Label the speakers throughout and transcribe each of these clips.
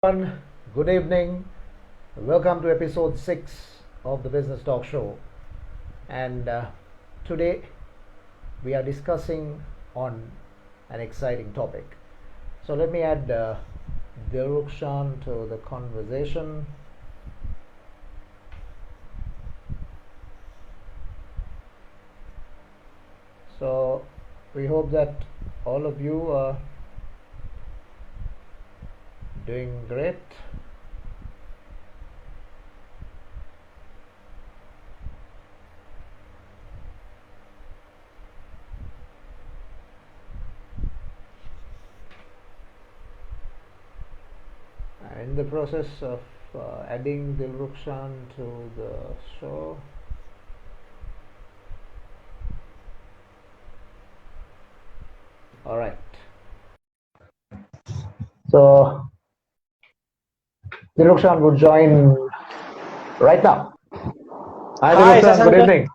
Speaker 1: Everyone, good evening. Welcome to episode 6 of the Business Talk Show. And today we are discussing on an exciting topic. So let me add Dilrukshan to the conversation. So we hope that all of you are doing great. In the process of adding Dilrukshan to the show. All right. So Dilrukshan would join right now. Hi,
Speaker 2: Hi,
Speaker 1: Dilrukshan. Good
Speaker 2: Sasanka.
Speaker 1: evening.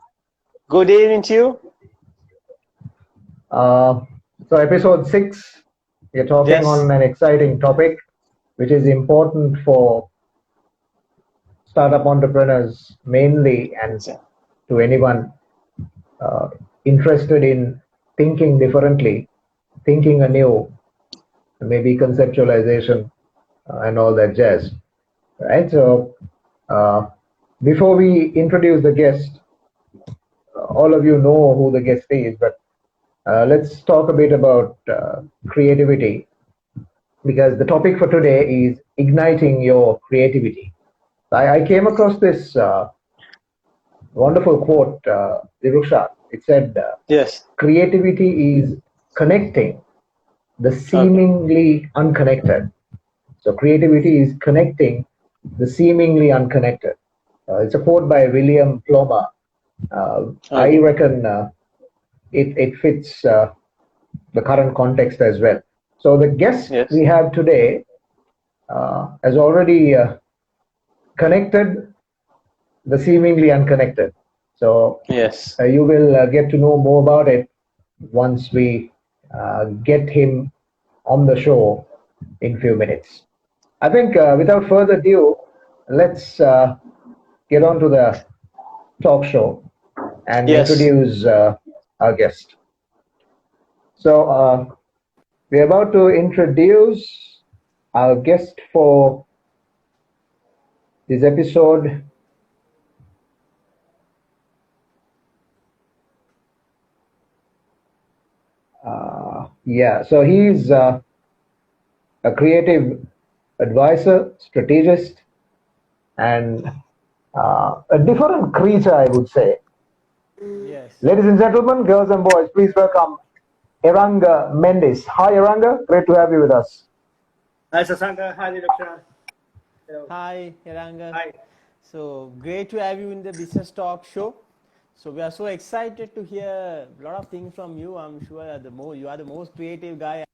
Speaker 2: Good evening to you.
Speaker 1: So episode 6, we're talking
Speaker 2: Yes.
Speaker 1: on an exciting topic, which is important for startup entrepreneurs mainly, and to anyone interested in thinking differently, thinking anew, maybe conceptualization and all that jazz. Right. So before we introduce the guest, all of you know who the guest is, but let's talk a bit about creativity, because the topic for today is igniting your creativity. I came across this wonderful quote, Dirusha. It said,
Speaker 2: Yes.
Speaker 1: creativity is connecting the
Speaker 2: Okay.
Speaker 1: seemingly unconnected. So creativity is connecting the seemingly unconnected. It's a quote by William Plomer. I
Speaker 2: Okay.
Speaker 1: reckon it fits the current context as well. So the guest
Speaker 2: Yes.
Speaker 1: we have today has already connected the seemingly unconnected. So
Speaker 2: Yes.
Speaker 1: you will get to know more about it once we get him on the show in few minutes. I think without further ado, let's get on to the talk show and
Speaker 2: Yes.
Speaker 1: introduce our guest. So we're about to introduce our guest for this episode. Yeah, so he's a creative advisor, strategist, and a different creature, I would say.
Speaker 3: Yes.
Speaker 1: Ladies and gentlemen, girls and boys, please welcome Eranga Mendes. Hi, Eranga. Great to have you with us.
Speaker 3: Hi, Sasanka. Hi, Dilakshan. Hello.
Speaker 4: Hi, Hiranga.
Speaker 3: Hi.
Speaker 4: So great to have you in the Business Talk show. So we are so excited to hear a lot of things from you. I'm sure that you are the most creative guy.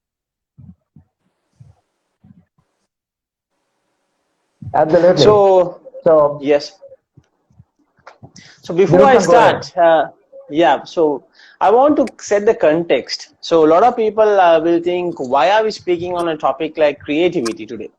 Speaker 1: Absolutely.
Speaker 2: So,
Speaker 1: So,
Speaker 2: yes. So before I
Speaker 1: Dirushan, go ahead.
Speaker 2: start, yeah, so I want to set the context. So a lot of people will think, why are we speaking on a topic like creativity today?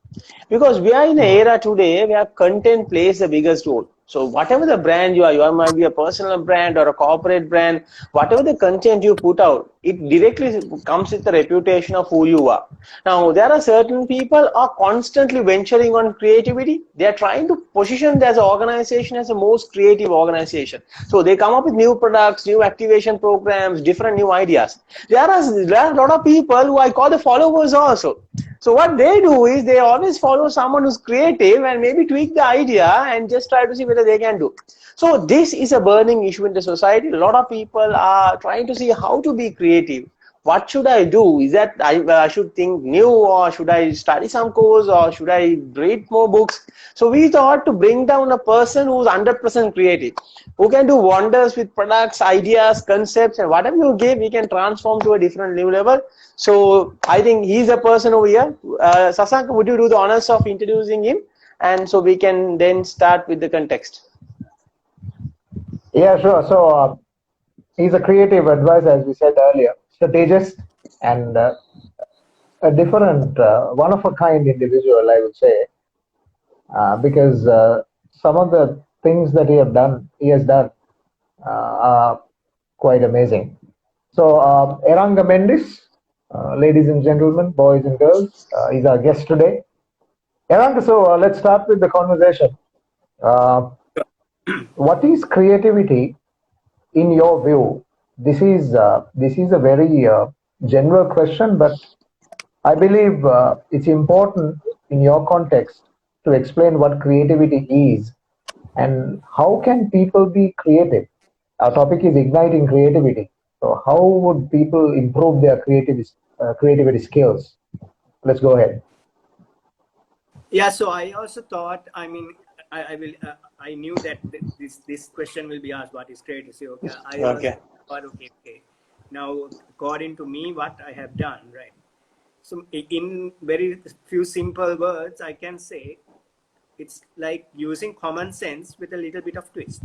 Speaker 2: Because we are in an era today where content plays the biggest role. So whatever the brand you are might be a personal brand or a corporate brand, whatever the content you put out, it directly comes with the reputation of who you are. Now, there are certain people are constantly venturing on creativity. They are trying to position as an organization as the most creative organization. So they come up with new products, new activation programs, different new ideas. There are a lot of people who I call the followers also. So what they do is they always follow someone who's creative and maybe tweak the idea and just try to see whether they can do. So this is a burning issue in the society. A lot of people are trying to see how to be creative. What should I do? Is that I should think new, or should I study some course, or should I read more books? So we thought to bring down a person who's 100% creative, who can do wonders with products, ideas, concepts, and whatever you give, we can transform to a different new level. So I think he's a person over here. Sasanka, would you do the honors of introducing him? And so we can then start with the context.
Speaker 1: Yeah, sure. So, he's a creative advisor, as we said earlier, strategist, and a different, one of a kind individual, I would say, because some of the things that he has done, are quite amazing. So, Eranga Mendis, ladies and gentlemen, boys and girls, is our guest today. Eranga, so let's start with the conversation. What is creativity in your view? This is a very general question, but I believe it's important in your context to explain what creativity is and how can people be creative. Our topic is igniting creativity. So how would people improve their creativity skills? Let's go ahead.
Speaker 3: Yeah, so I also thought, I mean, I will, I knew that this question will be asked, what is creativity? Okay, I also thought, okay. Now, according to me, what I have done, right? So in very few simple words, I can say it's like using common sense with a little bit of twist.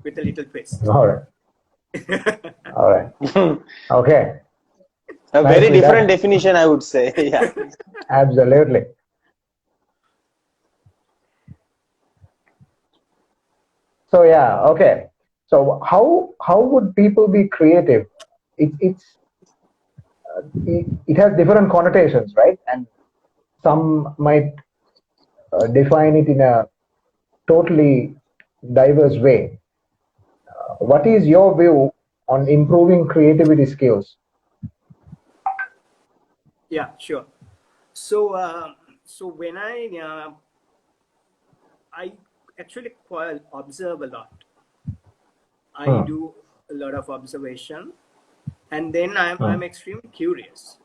Speaker 3: With a little twist.
Speaker 1: All right. All right. Okay.
Speaker 2: A very different definition, I would say. Yeah.
Speaker 1: Absolutely. So yeah, okay. So how would people be creative? It has different connotations, right? And some might define it in a totally diverse way. What is your view on improving creativity skills?
Speaker 3: Yeah, sure. So so when I actually quite observe a lot. I do a lot of observation, and then I'm extremely curious.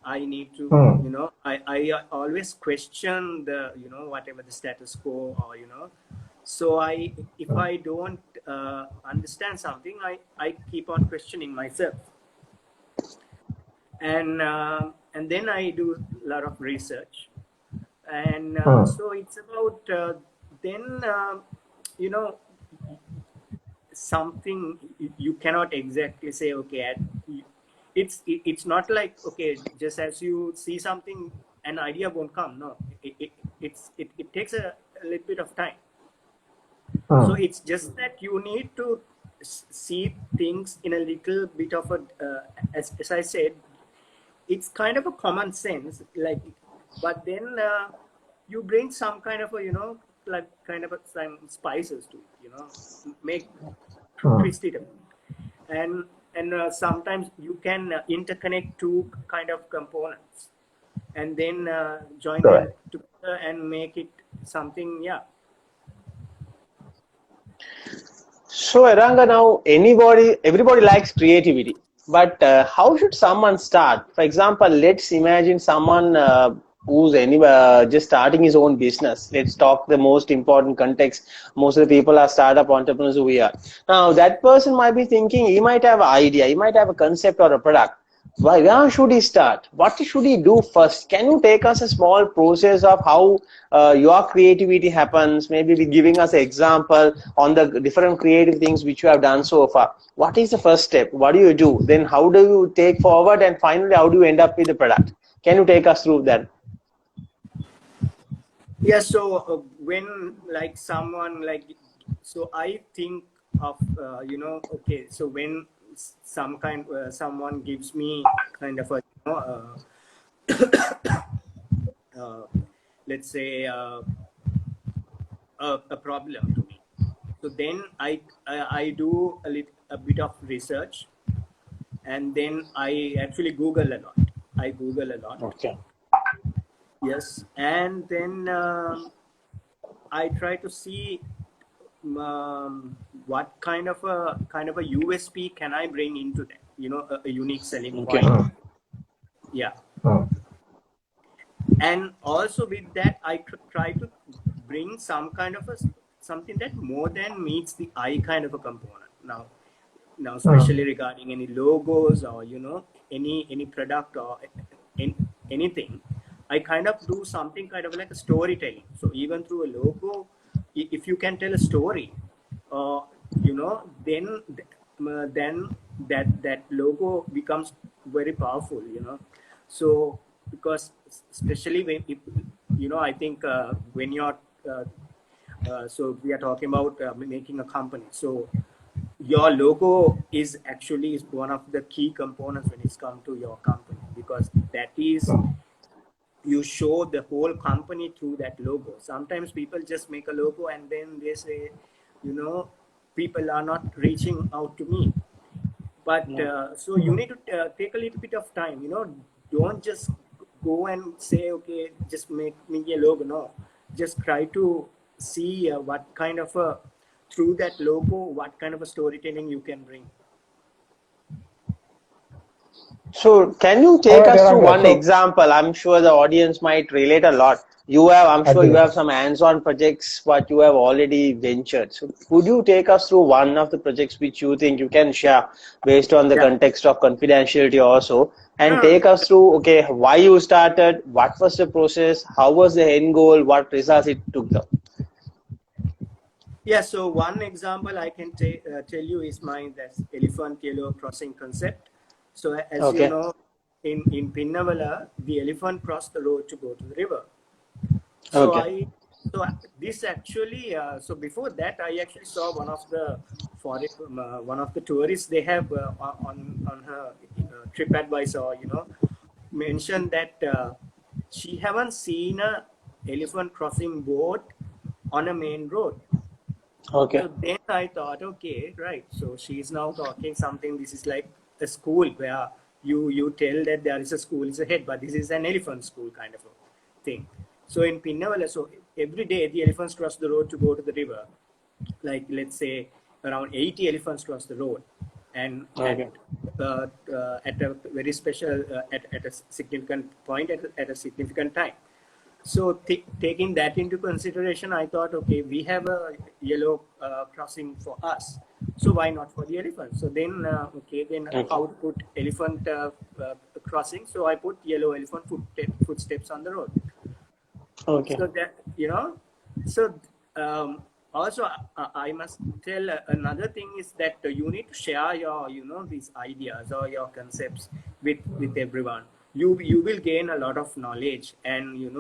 Speaker 3: I need to, you know, I always question the, you know, whatever the status quo, or, you know, so if I don't understand something, I keep on questioning myself, and then I do a lot of research, and so it's about then you know, something you cannot exactly say, okay, it's not like, okay, just as you see something, an idea won't come. No, it takes a little bit of time. So it's just that you need to see things in a little bit of a as I said, it's kind of a common sense, like, but then you bring some kind of a, you know, like kind of some spices to it, you know, make twist it up. And sometimes you can interconnect two kind of components, and then join them together and make it something. Yeah.
Speaker 2: So Eranga, now everybody likes creativity, but how should someone start? For example, let's imagine someone who's just starting his own business. Let's talk the most important context. Most of the people are startup entrepreneurs who we are. Now that person might be thinking, he might have an idea, he might have a concept or a product. Where should he start? What should he do first? Can you take us a small process of how your creativity happens? Maybe be giving us an example on the different creative things which you have done so far. What is the first step? What do you do? Then how do you take forward? And finally, how do you end up with the product? Can you take us through that?
Speaker 3: Yeah. So when like someone like, so I think of you know, okay, so when someone gives me kind of a, you know, let's say a problem to me, so then I do a bit of research, and then I actually Google a lot.
Speaker 2: Okay.
Speaker 3: Yes, and then I try to see what kind of a USP can I bring into that, you know, a unique selling point. Yeah. And also with that, I try to bring some kind of something that more than meets the eye kind of a component. Now especially regarding any logos, or, you know, any product or anything, I kind of do something kind of like a storytelling. So even through a logo, if you can tell a story, you know, then that logo becomes very powerful, you know. So because especially when I think when you're so we are talking about making a company. So your logo is actually one of the key components when it's come to your company, because that is, you show the whole company through that logo. Sometimes people just make a logo and then they say, people are not reaching out to me. But so you need to take a little bit of time, don't just go and say, okay, just make me a logo. No, just try to see what kind of a, through that logo, what kind of a storytelling you can bring.
Speaker 2: So can you
Speaker 1: All
Speaker 2: take
Speaker 1: right,
Speaker 2: us through
Speaker 1: Eranga,
Speaker 2: one
Speaker 1: so
Speaker 2: example? I'm sure the audience might relate a lot. I'm sure you
Speaker 1: agree.
Speaker 2: have some hands-on projects what you have already ventured. So could you take us through one of the projects which you think you can share based on the
Speaker 3: Yeah.
Speaker 2: context of confidentiality also, and
Speaker 3: No,
Speaker 2: take us through, okay, why you started, what was the process, how was the end goal, what results it took them?
Speaker 3: yeah, so one example I can tell you is that's elephant yellow crossing concept. So as you
Speaker 2: Okay.
Speaker 3: know, in Pinnavala, the elephant crossed the road to go to the river. So
Speaker 2: Okay.
Speaker 3: this actually, so before that, I actually saw one of the one of the tourists, they have on her TripAdvisor, mentioned that she haven't seen a elephant crossing boat on a main road.
Speaker 2: Okay.
Speaker 3: So then I thought, okay, right. So she's now talking something. This is like a school where you tell that there is a school is ahead, but this is an elephant school kind of a thing. So in Pinnavala, so every day the elephants cross the road to go to the river. Like let's say around 80 elephants cross the road, and
Speaker 2: Okay.
Speaker 3: at a very special at a significant point at a significant time. So taking that into consideration, I thought, okay, we have a yellow crossing for us, so why not for the elephant? So then, then
Speaker 2: Okay.
Speaker 3: how to put elephant crossing? So I put yellow elephant footsteps on the road.
Speaker 2: Okay.
Speaker 3: So that so also I must tell another thing is that you need to share your these ideas or your concepts with everyone. You will gain a lot of knowledge, and you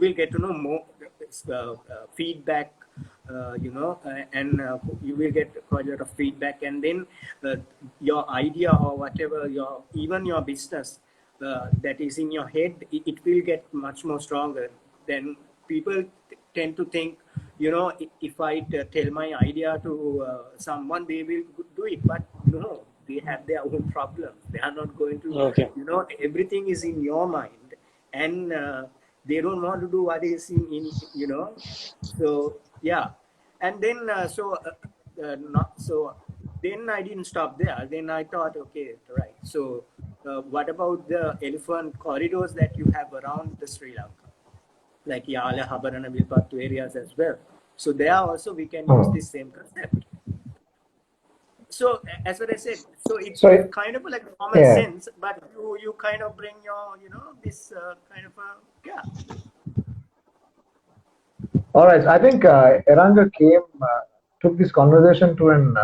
Speaker 3: will get to know more feedback, and you will get quite a lot of feedback, and then your idea or whatever even your business that is in your head, it will get much more stronger. Then people tend to think, if I tell my idea to someone, they will do it, but no, they have their own problems. They are not going to,
Speaker 2: Okay.
Speaker 3: everything is in your mind, and they don't want to do what is in so yeah. And then not so then I didn't stop there. Then I thought, okay, right, so what about the elephant corridors that you have around the Sri Lanka, like Yala, Habarana, Vilpattu areas as well? So there also we can use this same concept. So as what I said, so it's
Speaker 1: So
Speaker 3: kind of like common
Speaker 1: yeah.
Speaker 3: sense, but you kind of bring your this kind of yeah.
Speaker 1: All right. I think Eranga took this conversation to an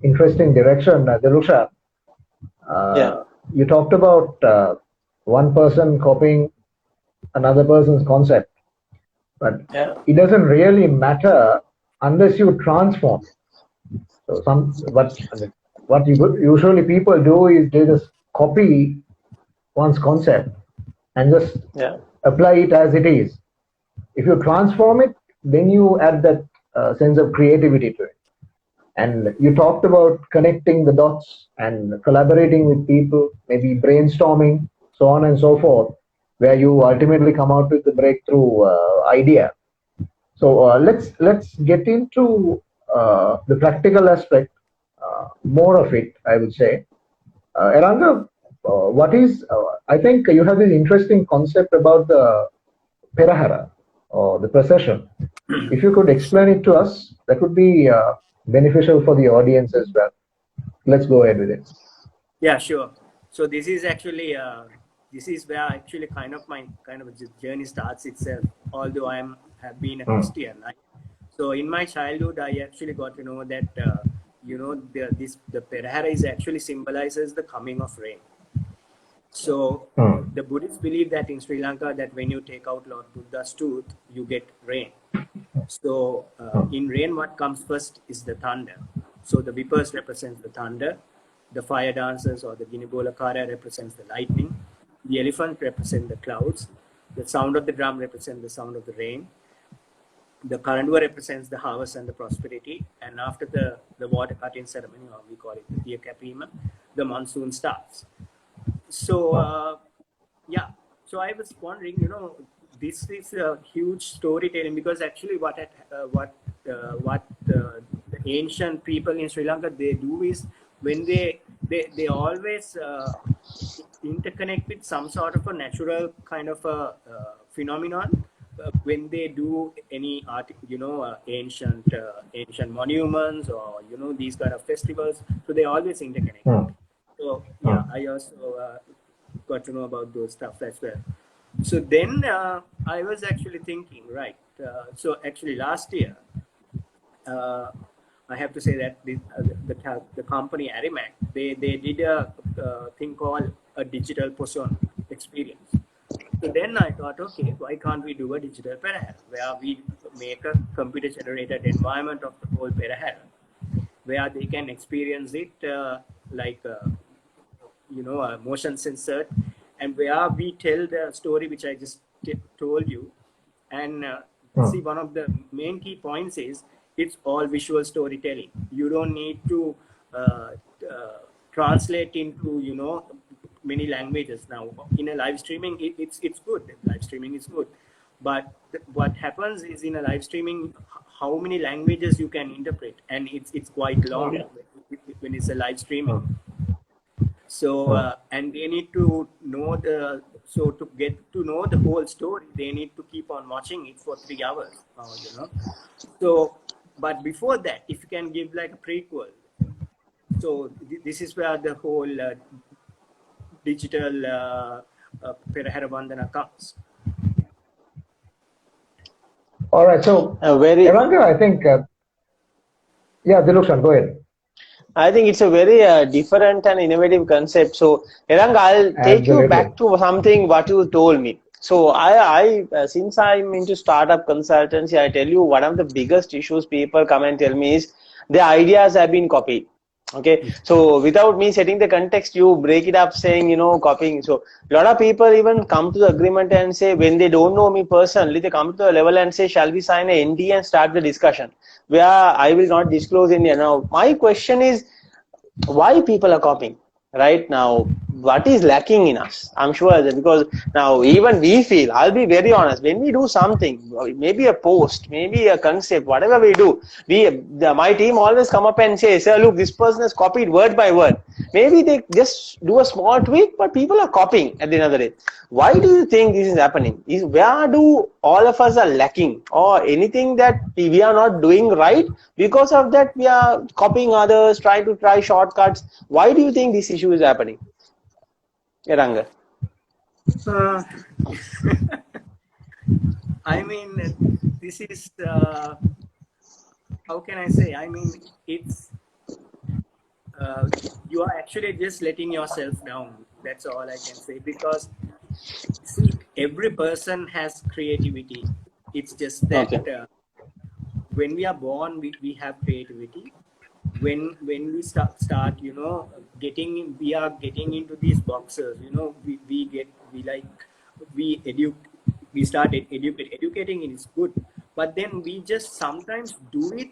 Speaker 1: interesting direction. Delusha,
Speaker 2: Yeah.
Speaker 1: you talked about one person copying another person's concept, but
Speaker 2: Yeah.
Speaker 1: it doesn't really matter unless you transform. So what usually people do is they just copy one's concept and just
Speaker 2: Yeah.
Speaker 1: apply it as it is. If you transform it, then you add that sense of creativity to it. And you talked about connecting the dots and collaborating with people, maybe brainstorming, so on and so forth, where you ultimately come out with the breakthrough idea. So let's get into the practical aspect, more of it, I would say. Eranga, I think you have this interesting concept about the Perahara, or the procession. If you could explain it to us, that would be beneficial for the audience as well. Let's go ahead with it.
Speaker 3: Yeah, sure. So this is actually this is where actually my journey starts itself. Although have been a Christian, so in my childhood I actually got to know that the Perahara is actually symbolizes the coming of rain. So
Speaker 1: Hmm.
Speaker 3: the Buddhists believe that in Sri Lanka, that when you take out Lord Buddha's tooth, you get rain. So in rain, what comes first is the thunder. So the Vipers represents the thunder, the fire dancers or the Ginibolakara represents the lightning, the elephant represents the clouds, the sound of the drum represents the sound of the rain, the Karandua represents the harvest and the prosperity, and after the water cutting ceremony, or we call it the Tia Kapima, the monsoon starts. So yeah, so I was wondering, this is a huge storytelling, because actually what the ancient people in Sri Lanka, they do is, when they always interconnect with some sort of a natural kind of a phenomenon when they do any art, ancient monuments, or these kind of festivals. So they always interconnect.
Speaker 1: Hmm.
Speaker 3: So yeah, I also got to know about those stuff as well. So then I was actually thinking, right? So actually last year, I have to say that the company Arimac, they did a thing called a digital Poson experience. So then I thought, okay, why can't we do a digital Perahera, where we make a computer generated environment of the whole Perahera, where they can experience it motion censored, and where we tell the story which I just told you. And see, one of the main key points is it's all visual storytelling. You don't need to translate into many languages now. In a live streaming, it's good. Live streaming is good, but what happens is, in a live streaming, how many languages you can interpret, and it's quite long when it's a live streaming. So and they need to know to get to know the whole story, they need to keep on watching it for 3 hours. So, but before that, if you can give like a prequel, so this is where the whole digital Perahera Vandana comes.
Speaker 1: All right. So, Eranga, I think, yeah, Dilukshan, go ahead.
Speaker 2: I think it's a very different and innovative concept. So, Eranga, I'll take you back to something what you told me. So, I since I'm into startup consultancy, I tell you one of the biggest issues people come and tell me is the ideas have been copied. Okay, so without me setting the context, you break it up saying, copying. So a lot of people even come to the agreement and say, when they don't know me personally, they come to the level and say, shall we sign an NDA and start the discussion, where I will not disclose India. Now, my question is, why people are copying? Right now, what is lacking in us? I'm sure that, because now even we feel, I'll be very honest, when we do something, maybe a post, maybe a concept, whatever we do, my team always come up and say, sir, look, this person has copied word by word. Maybe they just do a small tweak, but people are copying at the end of the day. Why do you think this is happening? Where do all of us are lacking, or anything that we are not doing right? Because of that, we are copying others, trying to try shortcuts. Why do you think this issue is happening? Eranga.
Speaker 3: I mean, this is, how can I say? I mean, it's, you are actually just letting yourself down. That's all I can say. Because, see, every person has creativity. It's just that when we are born, we have creativity. When we start we are getting into these boxes, we start educating, is good, but then we just sometimes do it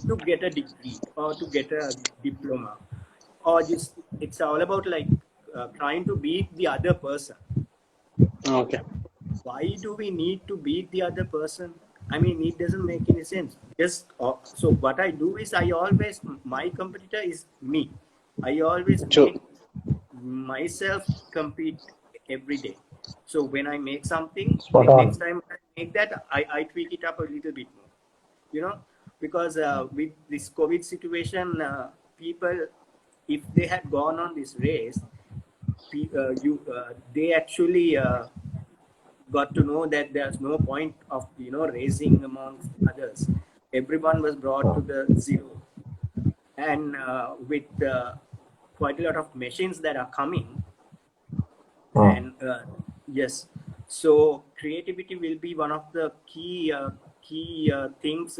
Speaker 3: to get a degree or to get a diploma, or just it's all about like trying to beat the other person.
Speaker 2: Okay.
Speaker 3: Why do we need to beat the other person? I mean, it doesn't make any sense. So what I do is, my competitor is me. I always make myself compete every day. So when I make something, next time I make that, I tweak it up a little bit more. Because with this COVID situation, people, if they had gone on this race, they actually got to know that there's no point of racing amongst others. Everyone was brought to the zero, and with quite a lot of machines that are coming, Yes. So creativity will be one of the key things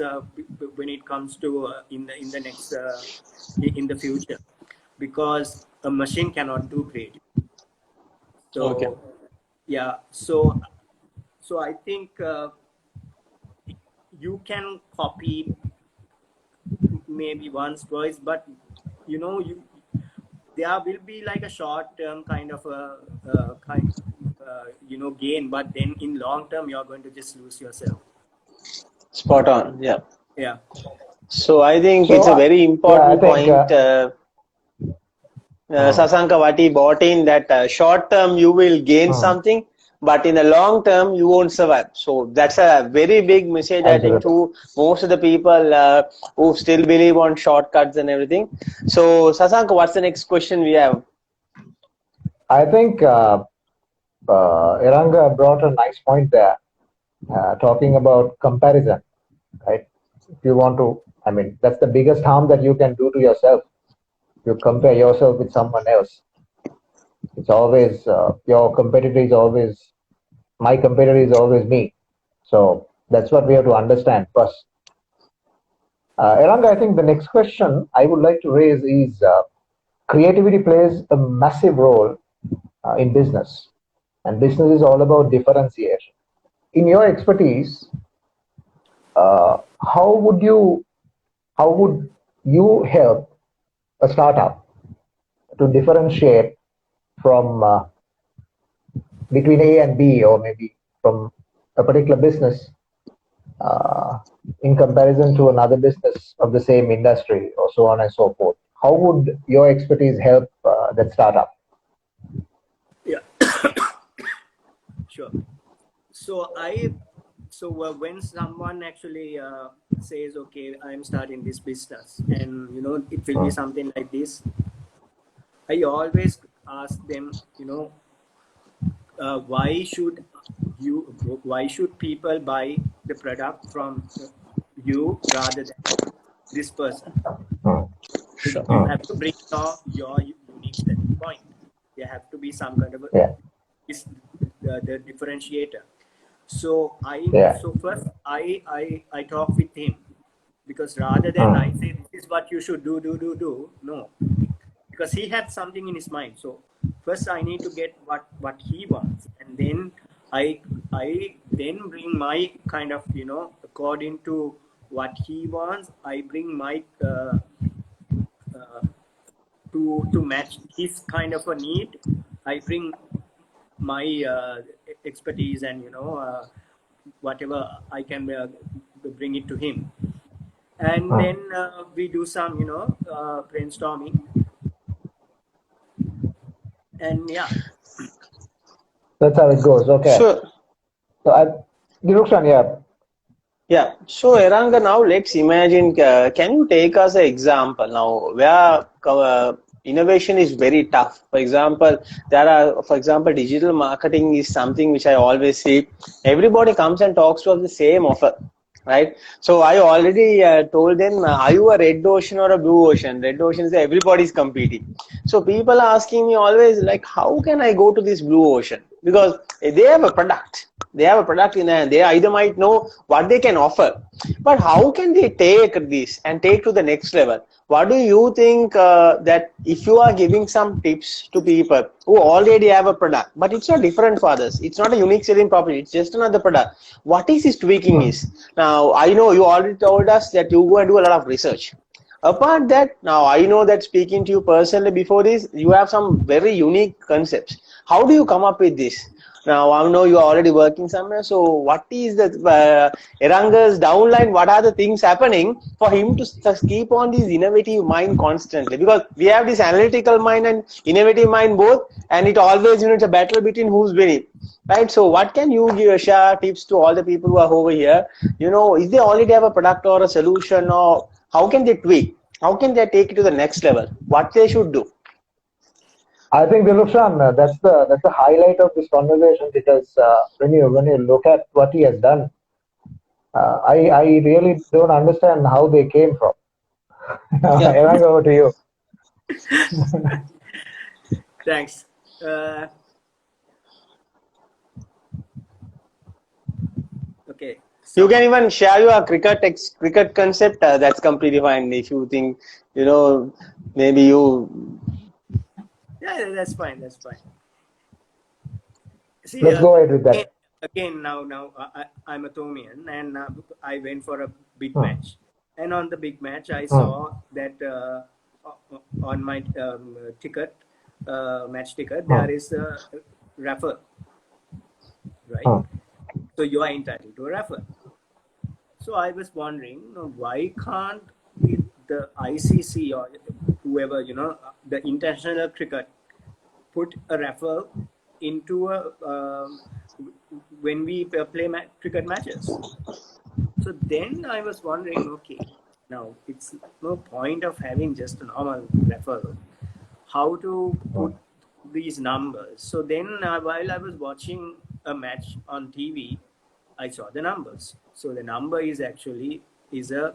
Speaker 3: when it comes to in the next in the future, because a machine cannot do creativity. So
Speaker 2: Okay.
Speaker 3: yeah. So I think you can copy maybe once, twice, but you there will be like a short term kind of a gain, but then in long term you're going to just lose yourself.
Speaker 2: Spot on. Yeah.
Speaker 3: Yeah.
Speaker 2: So I think
Speaker 1: So,
Speaker 2: it's a very
Speaker 1: yeah, I
Speaker 2: important
Speaker 1: think,
Speaker 2: point, Sasanka, what he brought in, that short term you will gain something, but in the long term you won't survive. So that's a very big message, I think,
Speaker 1: absolutely.
Speaker 2: to most of the people who still believe on shortcuts and everything. So Sasanka, what's the next question we have?
Speaker 1: I think Iranga brought a nice point there, talking about comparison, right? If you want to, I mean, that's the biggest harm that you can do to yourself. You compare yourself with someone else. It's always your competitor is always my competitor is always me. So that's what we have to understand first. Iranga, I think the next question I would like to raise is creativity plays a massive role in business, and business is all about differentiation. In your expertise, uh, how would you how would you help a startup to differentiate from between A and B, or maybe from a particular business uh, in comparison to another business of the same industry, or so on and so forth? How would your expertise help that startup?
Speaker 3: Yeah. Sure. So when someone actually says, okay, I'm starting this business, and it will be something like this, I always ask them, why should why should people buy the product from you rather than this person? So
Speaker 2: Sure.
Speaker 3: you have to bring your unique selling point. There have to be some kind of
Speaker 1: Yeah,
Speaker 3: is the differentiator. So
Speaker 1: yeah,
Speaker 3: first I talk with him, because rather than I
Speaker 1: mm,
Speaker 3: say this is what you should do, no, because he had something in his mind. So first I need to get what he wants, and then I then bring my kind of according to what he wants, I bring my uh, to match his kind of a need, I bring my expertise, and whatever I can bring it to him, and then
Speaker 1: mm.
Speaker 3: we do some brainstorming, and yeah.
Speaker 1: That's how it goes. Okay.
Speaker 2: So
Speaker 1: So, Dirukshan, yeah.
Speaker 2: yeah, so Eranga, now let's imagine, can you take us an example now where innovation is very tough? For example, digital marketing is something which I always see. Everybody comes and talks to us the same offer, right? So I already told them, are you a red ocean or a blue ocean? Red ocean is everybody's competing. So people are asking me always like, how can I go to this blue ocean? Because they have a product. They have a product in hand. They either might know what they can offer, but how can they take this and take to the next level? What do you think that if you are giving some tips to people who already have a product, but it's not different for others, it's not a unique selling property, it's just another product. What is his tweaking is? Now, I know you already told us that you go and do a lot of research. Apart that, now I know that speaking to you personally before this, you have some very unique concepts. How do you come up with this? Now I know you are already working somewhere. So what is the Eranga's downline? What are the things happening for him to keep on this innovative mind constantly? Because we have this analytical mind and innovative mind both, and it always it's a battle between who's winning, right? So what can you share tips to all the people who are over here? If they already have a product or a solution, or how can they tweak? How can they take it to the next level? What they should do?
Speaker 1: I think Dilukshan, that's the highlight of this conversation, because when you look at what he has done, I really don't understand how they came from.
Speaker 2: Yeah.
Speaker 1: Erang, over to you.
Speaker 3: Thanks. uh, Okay.
Speaker 2: You can even share your cricket concept. That's completely fine. If you think, maybe you.
Speaker 3: Yeah, that's fine. That's fine. See,
Speaker 1: Let's go ahead with that.
Speaker 3: again, now I'm a Thomian, and I went for a big match. And on the big match, I saw that on my ticket, match ticket, there is a raffle, right? So you are entitled to a raffle. So I was wondering, why can't the ICC or whoever, the international cricket, put a raffle into when we play cricket matches? So then I was wondering, okay, now it's no point of having just a normal raffle. How to put these numbers? So then while I was watching a match on TV, I saw the numbers. So the number is actually a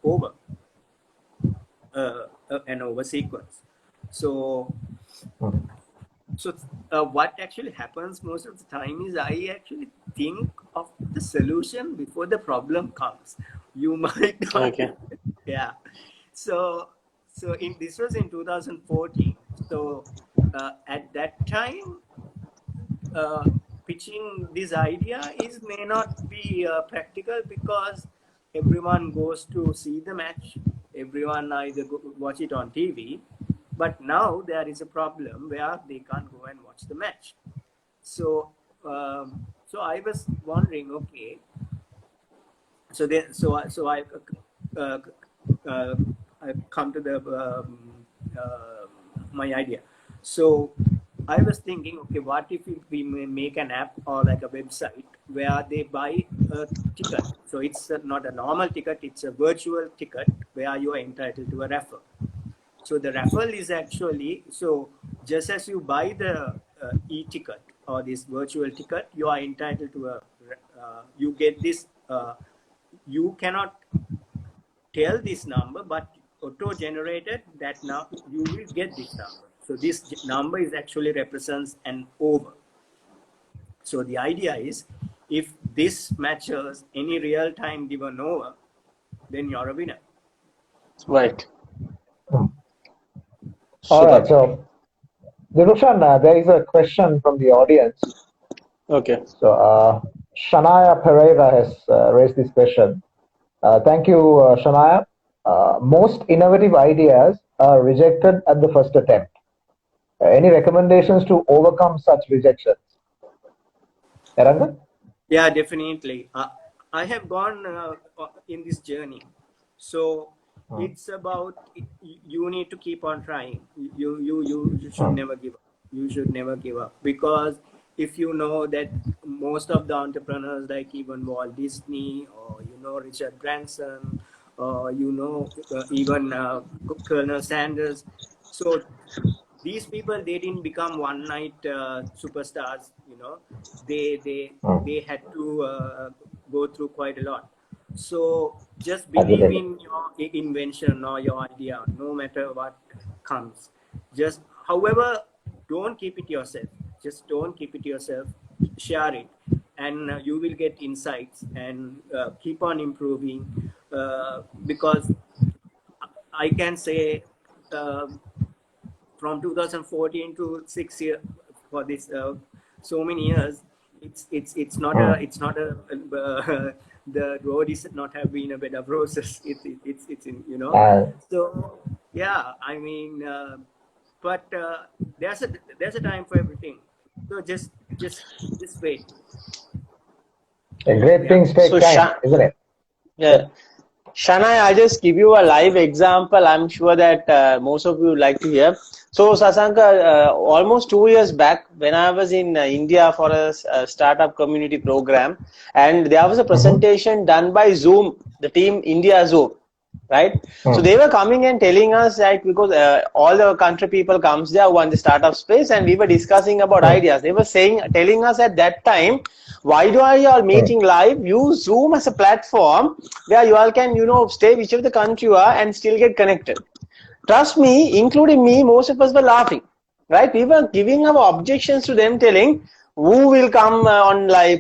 Speaker 3: over, an over sequence. So what actually happens most of the time is I actually think of the solution before the problem comes. You might not.
Speaker 2: Okay.
Speaker 3: Yeah. So this was in 2014. So at that time, pitching this idea may not be practical, because everyone goes to see the match. Everyone either watch it on TV. But now there is a problem where they can't go and watch the match. So I was wondering, okay. So I come to the my idea. So I was thinking, okay, what if we make an app or like a website where they buy a ticket? So it's not a normal ticket; it's a virtual ticket where you are entitled to a raffle. So the raffle is actually, so just as you buy the e-ticket or this virtual ticket, you are entitled to you get this, you cannot tell this number, but auto-generated that now you will get this number. So this number is actually represents an over. So the idea is, if this matches any real-time given over, then you're a winner.
Speaker 2: Right.
Speaker 1: All right, so Dirushan, there is a question from the audience.
Speaker 2: Okay.
Speaker 1: So Shania Pereira has raised this question. Thank you, Shania. Most innovative ideas are rejected at the first attempt. Any recommendations to overcome such rejections? Eranga?
Speaker 3: Yeah, definitely. I have gone in this journey. So it's about, you need to keep on trying. You should never give up. You should never give up, because if you know that most of the entrepreneurs, like even Walt Disney, or Richard Branson, or even Colonel Sanders, so these people, they didn't become one night superstars. They had to go through quite a lot. So just believe in your invention or your idea, no matter what comes. Just, however, don't keep it yourself. Just don't keep it yourself. Share it, and you will get insights, and keep on improving. Because I can say, from 2014 to 6 years, for this so many years, it's not the road is not have been a bed of roses. It's in, so yeah, I mean, but there's a time for everything. So just wait.
Speaker 1: Great things take time, isn't it?
Speaker 2: Yeah. Shania, I just give you a live example. I'm sure that most of you would like to hear. So Sasanka, almost 2 years back, when I was in India for a startup community program, and there was a presentation done by Zoom, the team India Zoom, right? So they were coming and telling us that, because all the country people comes there who want the startup space, and we were discussing about ideas. They were telling us at that time, why do you all meeting live? Use Zoom as a platform where you all can, stay whichever the country you are and still get connected. Trust me, including me, most of us were laughing, right? We were giving our objections to them, telling, who will come on live?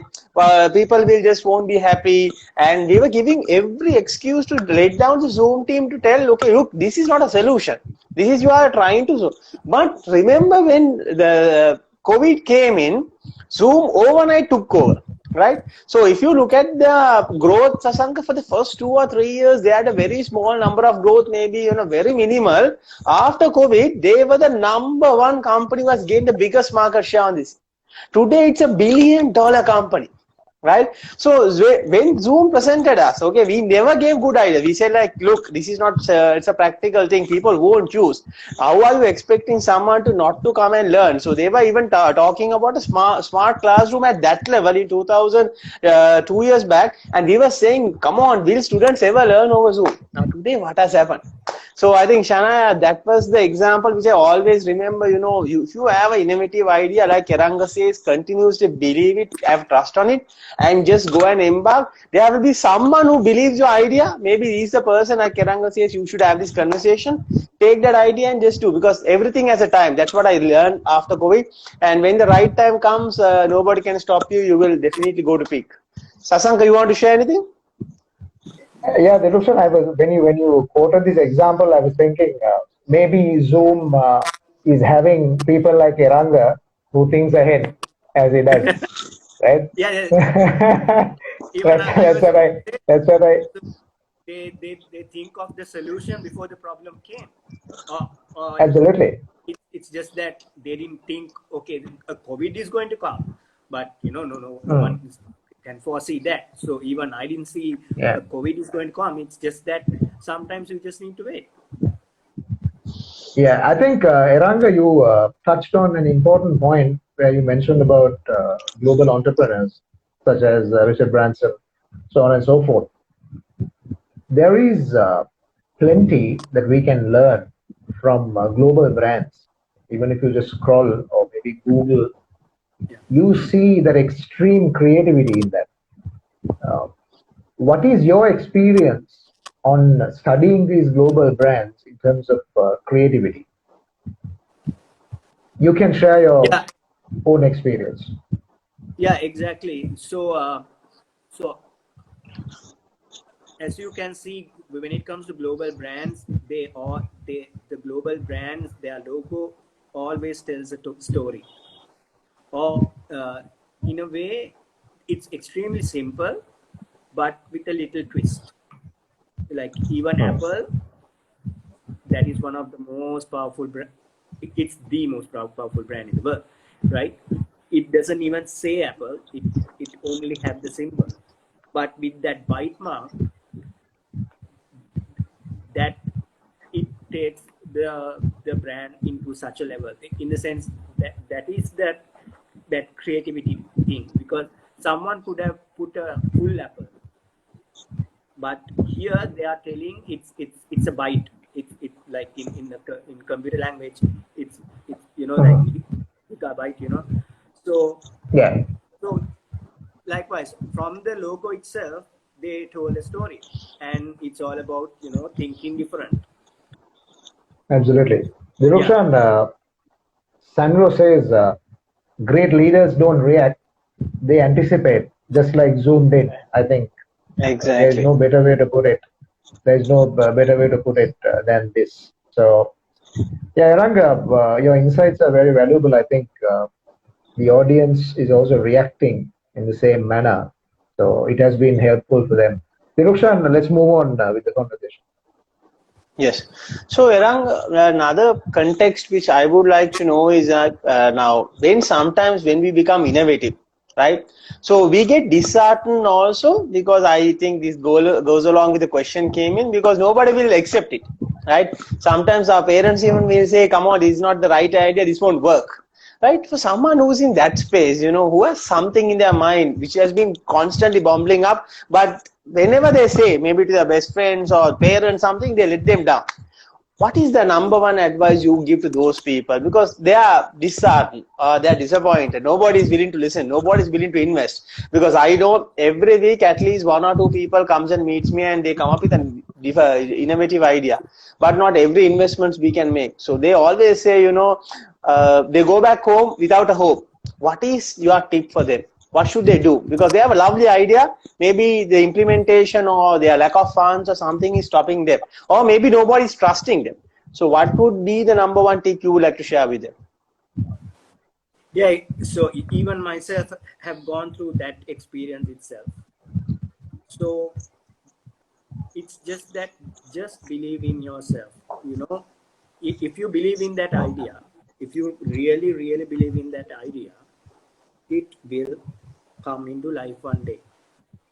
Speaker 2: people will just won't be happy, and we were giving every excuse to let down the Zoom team to tell, okay, look, this is not a solution, this is you are trying to. But remember, when the COVID came in, Zoom overnight took over, right? So if you look at the growth, Sasanka, for the first 2 or 3 years, they had a very small number of growth, maybe very minimal. After COVID, they were the number one company who has gained the biggest market share on this. Today, it's $1 billion company, right? So when Zoom presented us, okay, we never gave good idea. We said like, look, this is not, it's a practical thing. People won't choose. How are you expecting someone to not to come and learn? So they were even talking about a smart classroom at that level in 2 years back. And we were saying, come on, will students ever learn over Zoom? Now today, what has happened? So I think, Shana, that was the example which I always remember. If you have an innovative idea, like Eranga says, continuously believe it, have trust on it, and just go and embark. There will be someone who believes your idea. Maybe he's the person, like Eranga says, you should have this conversation. Take that idea and just do, because everything has a time. That's what I learned after COVID. And when the right time comes, nobody can stop you. You will definitely go to peak. Sasanka, you want to share anything?
Speaker 1: Yeah, Dilukshan, when you quoted this example, I was thinking maybe Zoom is having people like Eranga who thinks ahead as he does, right?
Speaker 3: Yeah.
Speaker 1: That's what I.
Speaker 3: They think of the solution before the problem came.
Speaker 1: Absolutely.
Speaker 3: It's just that they didn't think, okay, COVID is going to come, but no one can foresee that. So even I didn't see COVID is going to come. It's just that sometimes you just need to wait.
Speaker 1: Yeah, I think Eranga, you touched on an important point where you mentioned about global entrepreneurs such as Richard Branson, so on and so forth. There is plenty that we can learn from global brands. Even if you just scroll or maybe Google, you see that extreme creativity in that. What is your experience on studying these global brands in terms of creativity? You can share your own experience.
Speaker 3: Yeah, exactly. So as you can see, when it comes to global brands, the global brands, their logo always tells a story. Or in a way, it's extremely simple, but with a little twist. Like even Apple, that is one of the most powerful brand. It's the most powerful brand in the world, right? It doesn't even say Apple. It only have the symbol. But with that bite mark, that it takes the brand into such a level. In the sense that is that creativity thing, because someone could have put a full apple, but here they are telling it's a bite. It's like in computer language, it's like gigabyte, So
Speaker 1: yeah.
Speaker 3: So likewise, from the logo itself, they told a story, and it's all about thinking different.
Speaker 1: Absolutely. Dilukshan, Sandro says great leaders don't react, they anticipate, just like Zoom did, I think.
Speaker 2: Exactly.
Speaker 1: There's no better way to put it. There's no better way to put it than this. So, yeah, Eranga, your insights are very valuable. I think the audience is also reacting in the same manner. So, it has been helpful for them. Dilukshan, let's move on with the conversation.
Speaker 2: Yes. So, Erang, another context which I would like to know is that now, sometimes when we become innovative, right? So we get disheartened also, because I think this goes along with the question came in, because nobody will accept it, right? Sometimes our parents even will say, come on, this is not the right idea, this won't work, right? For someone who's in that space, who has something in their mind which has been constantly bubbling up, but whenever they say, maybe to their best friends or parents something, they let them down. What is the number one advice you give to those people? Because they are disheartened, they are disappointed. Nobody is willing to listen. Nobody is willing to invest. Because I know every week at least 1 or 2 people comes and meets me, and they come up with an innovative idea. But not every investment we can make. So they always say, they go back home without a hope. What is your tip for them? what should they do? Because they have a lovely idea, maybe the implementation or their lack of funds or something is stopping them, or maybe nobody is trusting them. So what would be the number one tip you would like to share with them?
Speaker 3: Yeah, so even myself have gone through that experience itself. So it's just that, just believe in yourself. You know, if you believe in that idea, if you really, really believe in that idea, it will come into life one day.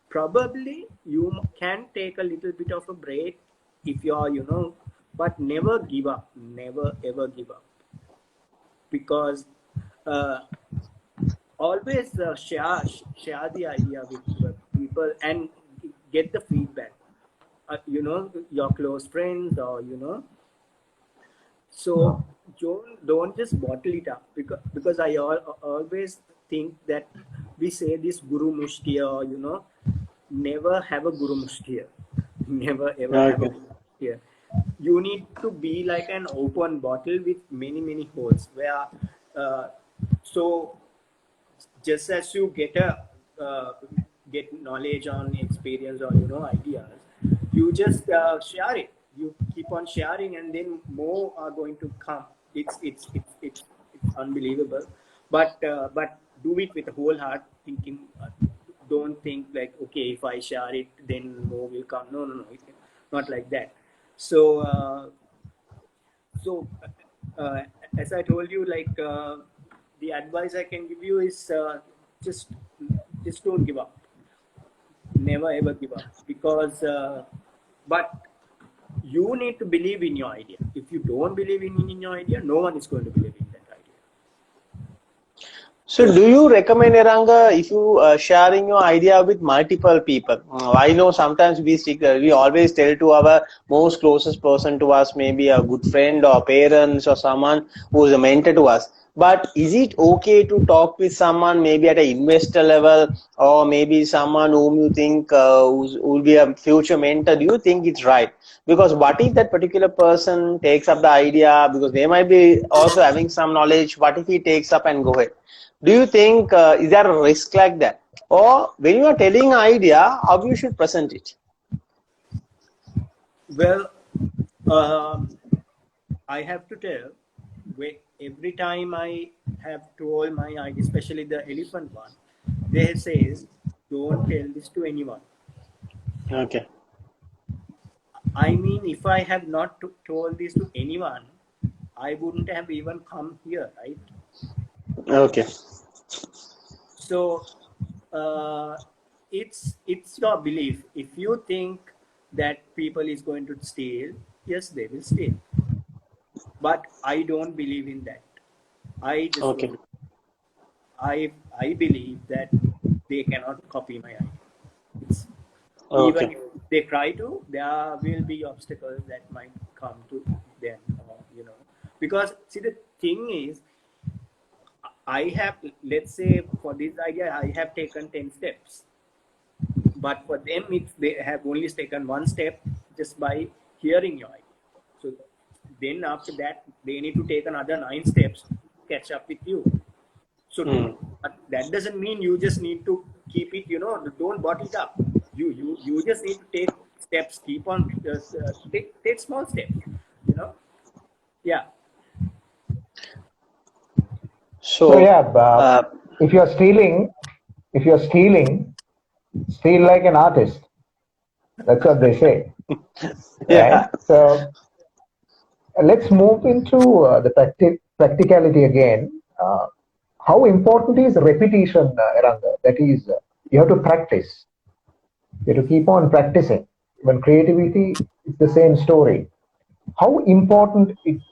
Speaker 3: Probably you can take a little bit of a break if you are, you know, but never give up. Never ever give up, because always share the idea with people and get the feedback. You know, your close friends, or you know. So don't just bottle it up, because I always think that we say this guru mushtiya, or you know, never have a guru mushtiya. Never ever have a guru mushtiya. You need to be like an open bottle with many holes, where so just as you get knowledge on experience, or you know, ideas, you just share it. You keep on sharing, and then more are going to come. It's unbelievable, but do it with a whole heart, thinking. Don't think like, okay, if I share it, then more will come. No, not like that. So uh, as I told you, like the advice I can give you is just don't give up. Never ever give up, because but you need to believe in your idea. If you don't believe in your idea, no one is going to believe in that idea.
Speaker 2: So do you recommend, Eranga, if you sharing your idea with multiple people? I know sometimes we always tell to our most closest person to us, maybe a good friend or parents or someone who is a mentor to us. But is it okay to talk with someone maybe at an investor level, or maybe someone whom you think who will be a future mentor? Do you think it's right? Because what if that particular person takes up the idea, because they might be also having some knowledge, what if he takes up and go ahead? Do you think is there a risk like that? Or when you are telling an idea, how you should present it?
Speaker 3: Well, I have to tell, every time I have told my idea, especially the elephant one, they says, don't tell this to anyone.
Speaker 2: Okay.
Speaker 3: I mean, if I have not told this to anyone, I wouldn't have even come here, right?
Speaker 2: Okay.
Speaker 3: So it's your belief. If you think that people is going to steal, yes, they will steal. But I don't believe in that. I just
Speaker 2: Okay.
Speaker 3: don't. I believe that they cannot copy my idea.
Speaker 2: Okay.
Speaker 3: Even if they try to, there will be obstacles that might come to them, you know. Because see, the thing is, I have, let's say for this idea, I have taken 10 steps. But for them, they have only taken one step just by hearing your idea. So then after that, they need to take another 9 steps to catch up with you. So that doesn't mean you just need to keep it, you know, don't bottle it up. You just need to take steps, keep on, take small steps, you know. Yeah.
Speaker 1: So yeah, if you're stealing, steal like an artist. That's what they say.
Speaker 2: Yeah.
Speaker 1: Right? So let's move into the practicality again. How important is repetition, Eranga? That is, you have to practice. You have to keep on practicing. When creativity is the same story. How important it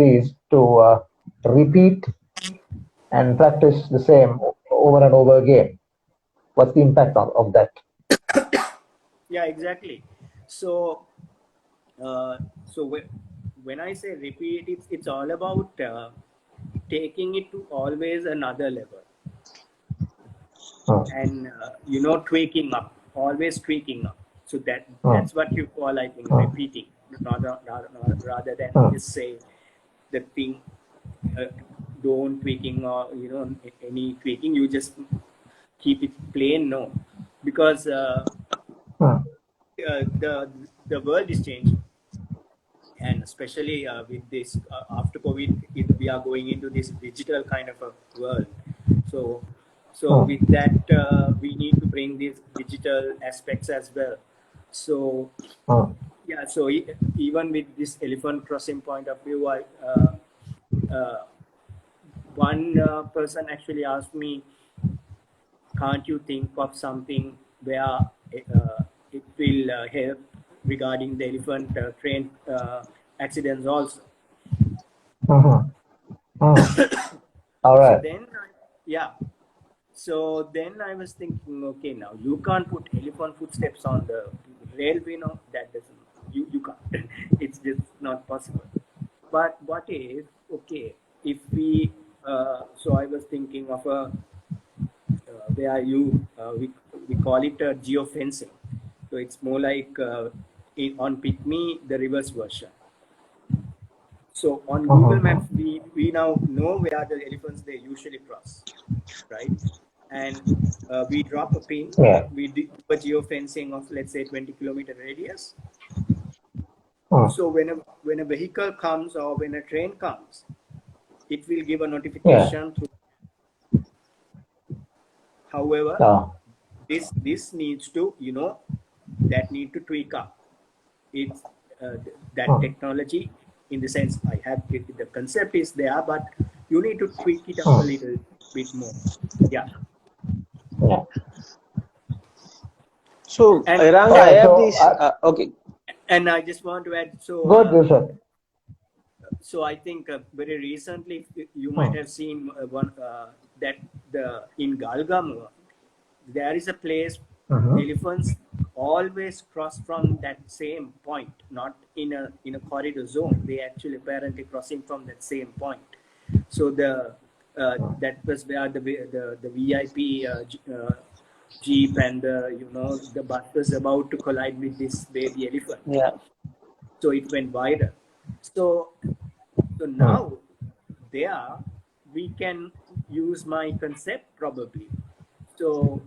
Speaker 1: is to repeat and practice the same over and over again. What's the impact of that?
Speaker 3: Yeah, exactly. So when I say repeat, it's all about taking it to always another level, and you know, tweaking up, always tweaking up. So that's what you call, I think, repeating, rather than just say the thing, don't tweaking or any tweaking. You just keep it plain. No, because the world is changing, and especially with this after COVID, we are going into this digital kind of a world. So with that, we need to bring these digital aspects as well. So yeah, so even with this elephant crossing point of view, one person actually asked me, can't you think of something where it will help regarding the elephant train accidents also?
Speaker 1: All right.
Speaker 3: So then, so then I was thinking, okay, now you can't put elephant footsteps on the railway, no, that doesn't, you can't. It's just not possible. But what if, okay, if we, so I was thinking of a, where we call it geofencing. So it's more like on Pygmy, the reverse version. So on Google Maps, we now know where the elephants they usually cross, right? And we drop a pin, we do a geofencing of, let's say, 20-kilometer radius. So when a vehicle comes or when a train comes, it will give a notification through. However, this needs to, that need to tweak up. It's that technology, in the sense I have it, the concept is there, but you need to tweak it up a little bit more. Yeah.
Speaker 2: So, Erang, I have this. Okay.
Speaker 3: And I just want to add. So.
Speaker 1: Good,
Speaker 3: so I think very recently you might have seen one that in Galgamuwa there is a place elephants always cross from that same point, not in a corridor zone. They actually apparently crossing from that same point. So that was where the VIP jeep and the bus was about to collide with this baby elephant.
Speaker 2: Yeah.
Speaker 3: So it went wider. So now there we can use my concept probably. So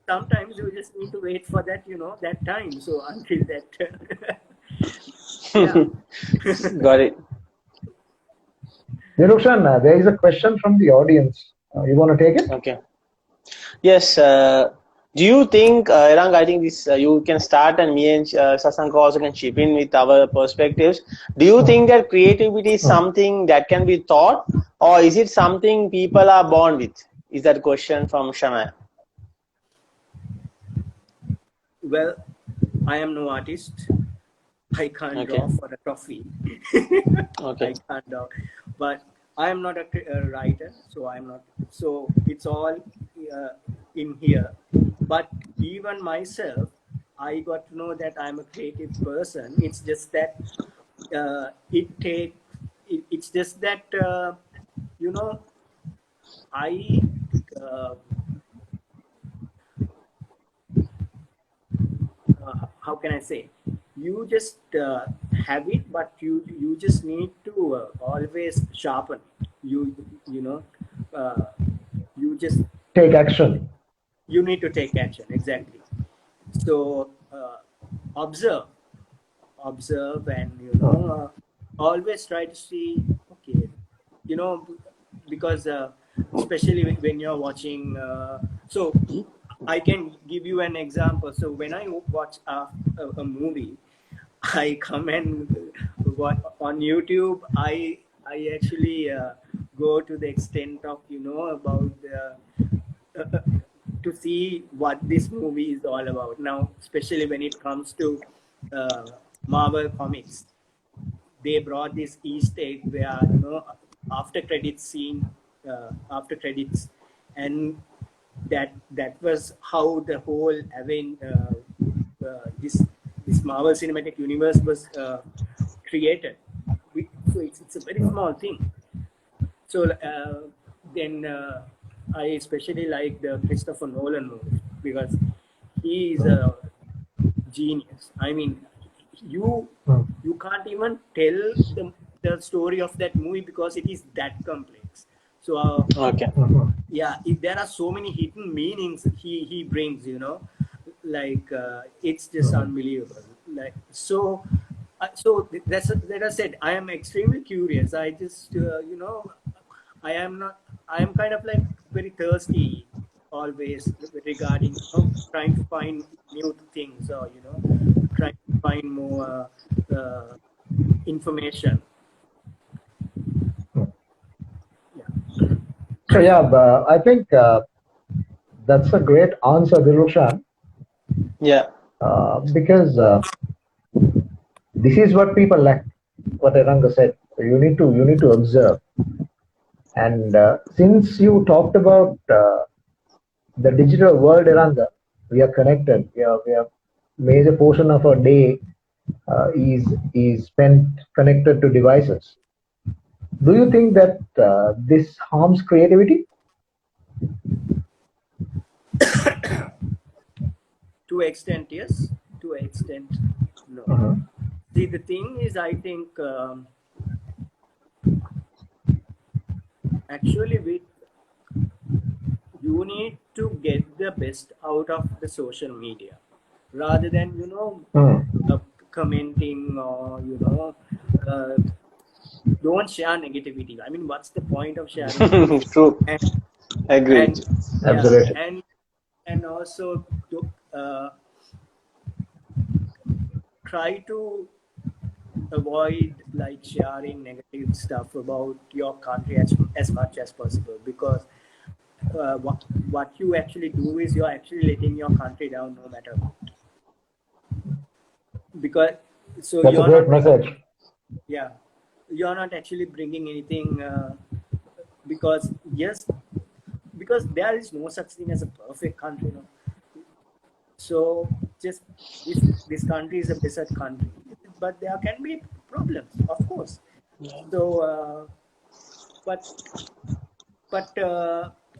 Speaker 3: sometimes you just need to wait for that, that time. So until that.
Speaker 2: Got it.
Speaker 1: Nirukshan, there is a question from the audience. You want to take it?
Speaker 2: Okay. Yes. Do you think, Erang, I think this you can start, and me and Sasanka also can chip in with our perspectives. Do you think that creativity is something that can be taught, or is it something people are born with? Is that question from Shania?
Speaker 3: Well, I am no artist. I can't draw for a trophy.
Speaker 2: Okay.
Speaker 3: I can't draw. But I am not a writer, so I'm not. So it's all in here. But even myself, I got to know that I'm a creative person. It's just that it's just that I how can I say? You just have it, but you just need to always sharpen. You just
Speaker 1: take action.
Speaker 3: You need to take action, exactly. So observe, and always try to see. Okay, because especially when you're watching. So I can give you an example. So when I watch a movie, I come and watch on YouTube. I actually go to the extent of about to see what this movie is all about. Now, especially when it comes to Marvel Comics, they brought this Easter egg where after credits scene, after credits, and that was how the whole this Marvel Cinematic Universe was created. So it's a very small thing. So then I especially like the Christopher Nolan movie because he is a genius. I mean, you can't even tell the story of that movie because it is that complex. So
Speaker 2: Okay.
Speaker 3: yeah, there are so many hidden meanings he brings, like it's just unbelievable. Like so. That's that I said. I am extremely curious. I just I am not. I am kind of like very thirsty always regarding trying to find new things or trying to find more information. Yeah.
Speaker 1: So yeah, I think that's a great answer, Dilrushan,
Speaker 2: Yeah.
Speaker 1: because this is what people lack. What Eranga said. You need to observe. And since you talked about the digital world, Eranga, we are connected. We are major portion of our day is spent connected to devices. Do you think that this harms creativity?
Speaker 3: To extent, yes. To extent, no. See, the thing is, I think actually you need to get the best out of the social media rather than commenting or don't share negativity. I mean, what's the point of sharing?
Speaker 2: True. Agreed.
Speaker 1: Absolutely.
Speaker 3: And also try to avoid like sharing negative stuff about your country as much as possible, because what you actually do is you're actually letting your country down no matter what. Because so
Speaker 1: that's a great message.
Speaker 3: Yeah, you're not actually bringing anything because there is no such thing as a perfect country, So just this country is a blessed country, but there can be problems, of course. So but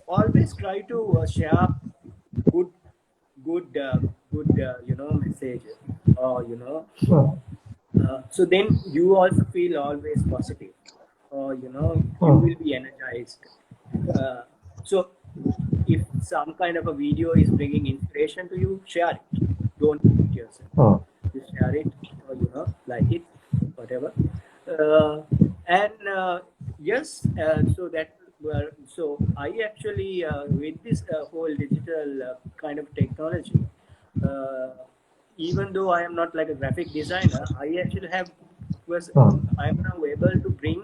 Speaker 3: always try to share good message, or so then you also feel always positive, or you will be energized. So if some kind of a video is bringing inspiration to you, share it. Don't keep it yourself. Just share it, or like it, whatever. And yes, so I actually with this whole digital kind of technology, even though I am not like a graphic designer, I actually I am now able to bring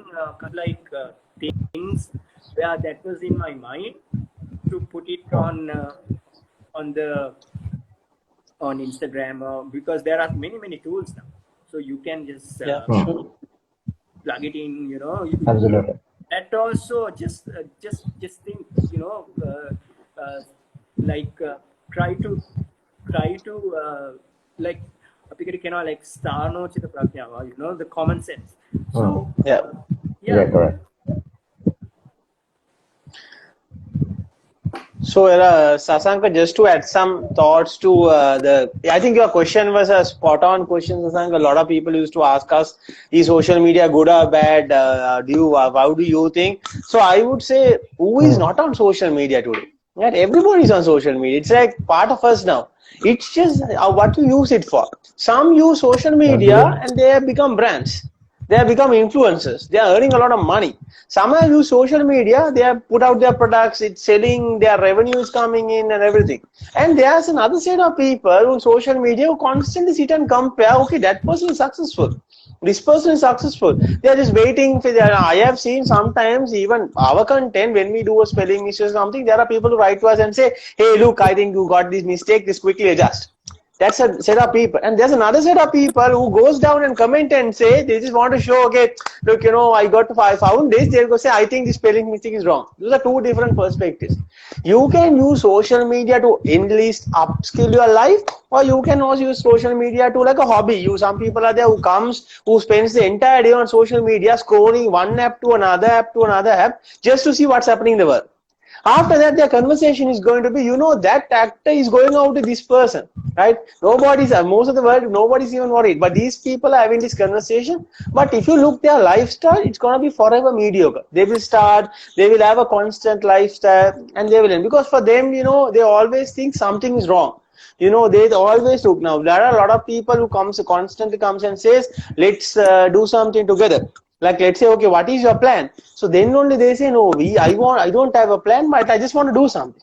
Speaker 3: things where that was in my mind to put it on Instagram, because there are many tools now, so you can just plug it in.
Speaker 1: Absolutely.
Speaker 3: That also just think, try to like the common sense. So
Speaker 1: yeah, correct.
Speaker 2: So, Sasanka, just to add some thoughts to I think your question was a spot-on question, Sasanka. A lot of people used to ask us, is social media good or bad? How do you think? So, I would say, who is not on social media today? Right? Everybody is on social media. It's like part of us now. It's just what you use it for. Some use social media and they have become brands. They have become influencers. They are earning a lot of money. Some have used social media. They have put out their products. It's selling. Their revenue is coming in and everything. And there's another set of people on social media who constantly sit and compare. Okay, that person is successful. This person is successful. They are just waiting for their. I have seen sometimes even our content, when we do a spelling mistake or something, there are people who write to us and say, hey, look, I think you got this mistake. This quickly adjust. That's a set of people. And there's another set of people who goes down and comment and say, they just want to show, okay, look, I found this. They'll go say, I think this spelling mistake is wrong. Those are two different perspectives. You can use social media to at least upskill your life, or you can also use social media to like a hobby. Some people are there who spends the entire day on social media scrolling one app to another app just to see what's happening in the world. After that, their conversation is going to be, that actor is going out with this person. right? Nobody's, most of the world, nobody's even worried. But these people are having this conversation. But if you look their lifestyle, it's going to be forever mediocre. They will start, they will have a constant lifestyle, and they will end. Because for them, you know, they always think something is wrong. You know, they always look. Now there are a lot of people who constantly comes and says, let's do something together. Like, let's say, okay, what is your plan? So then only they say, no, I don't have a plan, but I just want to do something.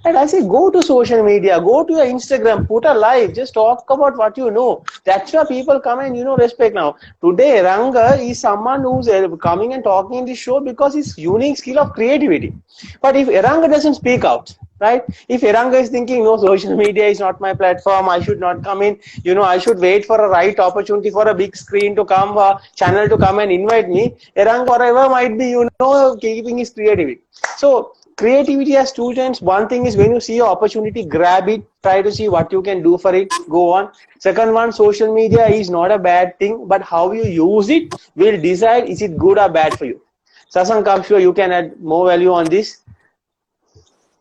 Speaker 2: And I say, go to social media, go to your Instagram, put a live, just talk about what you know. That's why people come and, you know, respect now. Today, Ranga is someone who's coming and talking in this show because his unique skill of creativity. But if Ranga doesn't speak out, right? If Eranga is thinking, no, social media is not my platform, I should not come in, you know, I should wait for a right opportunity for a big screen to come, channel to come and invite me, Eranga forever might be, you know, keeping his creativity. So creativity has two ends. One thing is when you see an opportunity, grab it, try to see what you can do for it, go on. Second one, social media is not a bad thing, but how you use it will decide is it good or bad for you. Sasank, I'm sure you can add more value on this.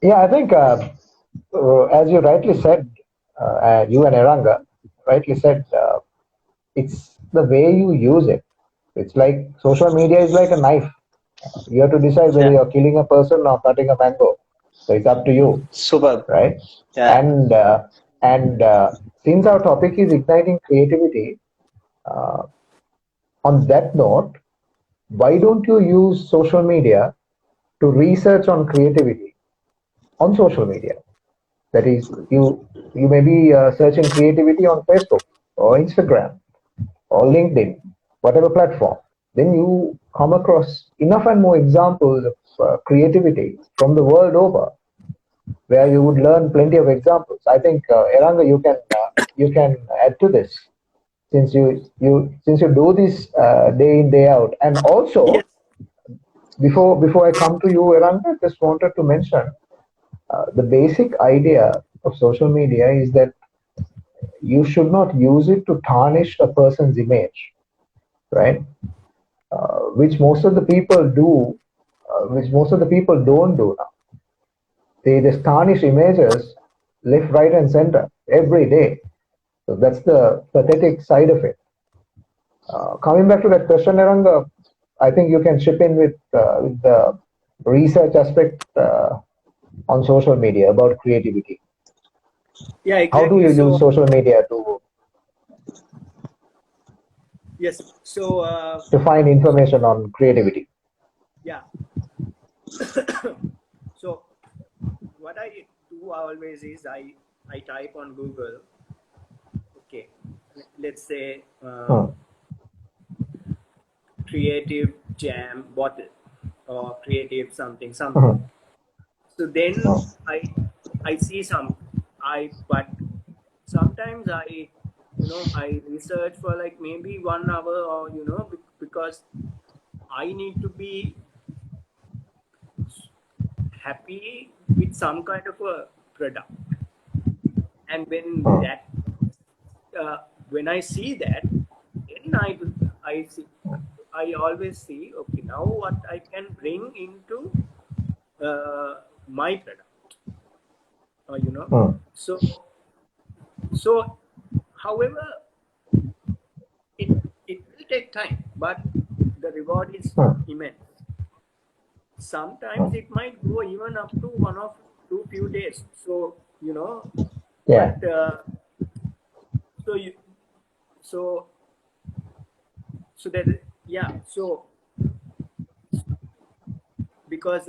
Speaker 1: Yeah, I think as you rightly said, you and Eranga rightly said, it's the way you use it. It's like social media is like a knife. You have to decide whether you're killing a person or cutting a mango. So it's up to you,
Speaker 2: Super.
Speaker 1: right?
Speaker 2: Yeah.
Speaker 1: And since our topic is igniting creativity, on that note, why don't you use social media to research on creativity on social media? That is, you may be searching creativity on Facebook or Instagram or LinkedIn, whatever platform. Then you come across enough and more examples of creativity from the world over, where you would learn plenty of examples. I think Eranga, you can add to this, since you do this day in day out. And also,
Speaker 3: Yes.
Speaker 1: before I come to you, Eranga, just wanted to mention the basic idea of social media is that you should not use it to tarnish a person's image, right? Which most of the people do, which most of the people don't do now. They just tarnish images left, right, and center every day. So that's the pathetic side of it. Coming back to that question, Eranga, I think you can chip in with the research aspect on social media about creativity.
Speaker 3: Yeah,
Speaker 1: How do
Speaker 3: exactly.
Speaker 1: you
Speaker 3: So
Speaker 1: use social media to
Speaker 3: yes, so
Speaker 1: find information on creativity?
Speaker 3: yeah. So what I do always is I type on Google. Okay, let's say creative jam bottle or creative something something.
Speaker 1: Mhm.
Speaker 3: So then I see some but sometimes I research for like maybe 1 hour, or because I need to be happy with some kind of a product. And when I see that, then I always see, okay, now what I can bring into my product, so however it will take time, but the reward is immense. Sometimes it might go even up to 1 or 2 days. So
Speaker 1: Yeah.
Speaker 3: but so you so so that yeah so because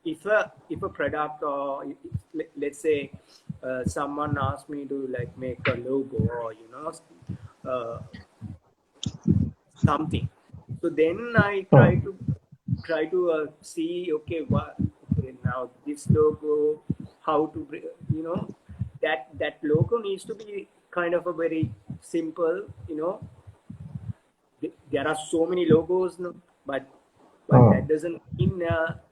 Speaker 3: if a product, or let's say someone asks me to like make a logo, or something, so then I try to see, okay, okay, now this logo, how to that logo needs to be kind of a very simple, there are so many logos, no, but that doesn't mean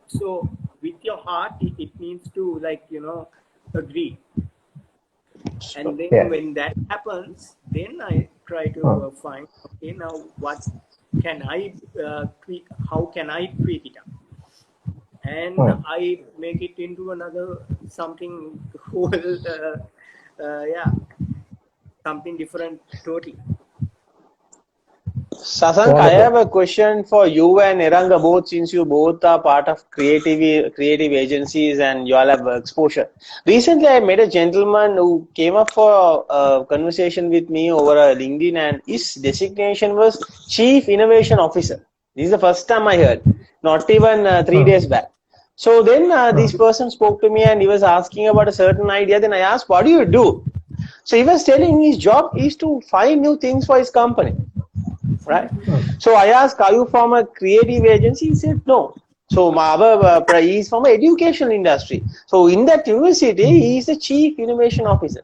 Speaker 3: so with your heart it needs to, like, agree. And then
Speaker 1: Yeah.
Speaker 3: when that happens, then I try to find, okay, now what can I how can I tweak it up, and I make it into another something whole yeah something different totally.
Speaker 2: Sasank, I have a question for you and Eranga both, since you both are part of creative agencies and you all have exposure. Recently, I met a gentleman who came up for a conversation with me over a LinkedIn, and his designation was Chief Innovation Officer. This is the first time I heard, not even 3 days back. So then this person spoke to me and he was asking about a certain idea. Then I asked, what do you do? So he was telling his job is to find new things for his company. Right. So I asked, are you from a creative agency? He said, no. So he is from an educational industry. So in that university, he is the chief innovation officer.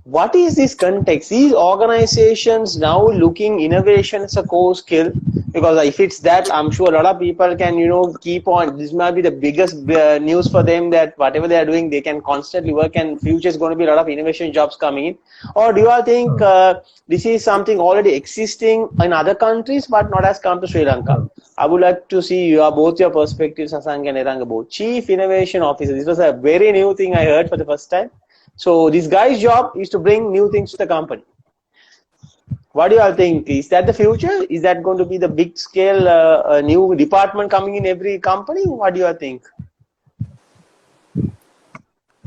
Speaker 2: What is this context? These organizations now looking innovation as a core skill, because if it's that, I'm sure a lot of people can, keep on. This might be the biggest news for them, that whatever they are doing, they can constantly work, and future is going to be a lot of innovation jobs coming in. Or do you all think this is something already existing in other countries, but not as come to Sri Lanka? I would like to see both your perspectives, Sasank and Eranga, both. Chief Innovation Officer. This was a very new thing I heard for the first time. So this guy's job is to bring new things to the company. What do you all think? Is that the future? Is that going to be the big scale new department coming in every company? What do you all think?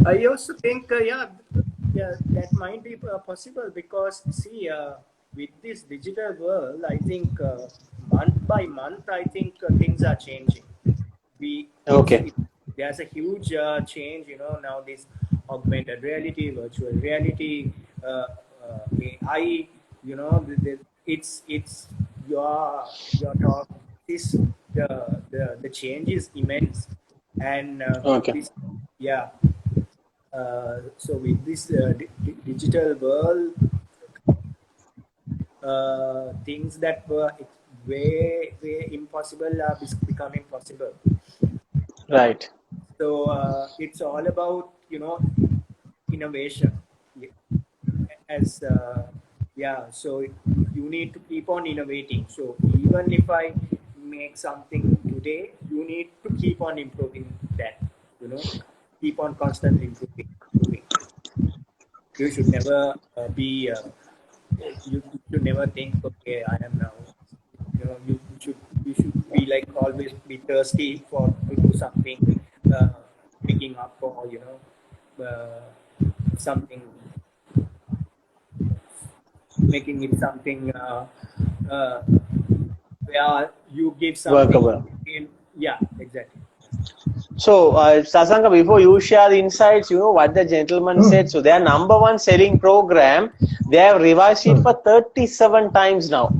Speaker 3: I also think, that might be possible, because see, with this digital world, I think month by month, I think things are changing. There's a huge change, now this augmented reality, virtual reality, AI, it's your talk. The change is immense, and so with this digital world, things that were way impossible are becoming possible.
Speaker 2: Right.
Speaker 3: So it's all about innovation. So you need to keep on innovating. So even if I make something today, you need to keep on improving that. Keep on constantly improving. You should never you should never think, okay, I am now. You should be like always be thirsty to do something, picking up, or something, making it something where you give something
Speaker 2: workable.
Speaker 3: Exactly.
Speaker 2: So, Sasank, before you share the insights, what the gentleman said. So, their number one selling program, they have revised it for 37 times now.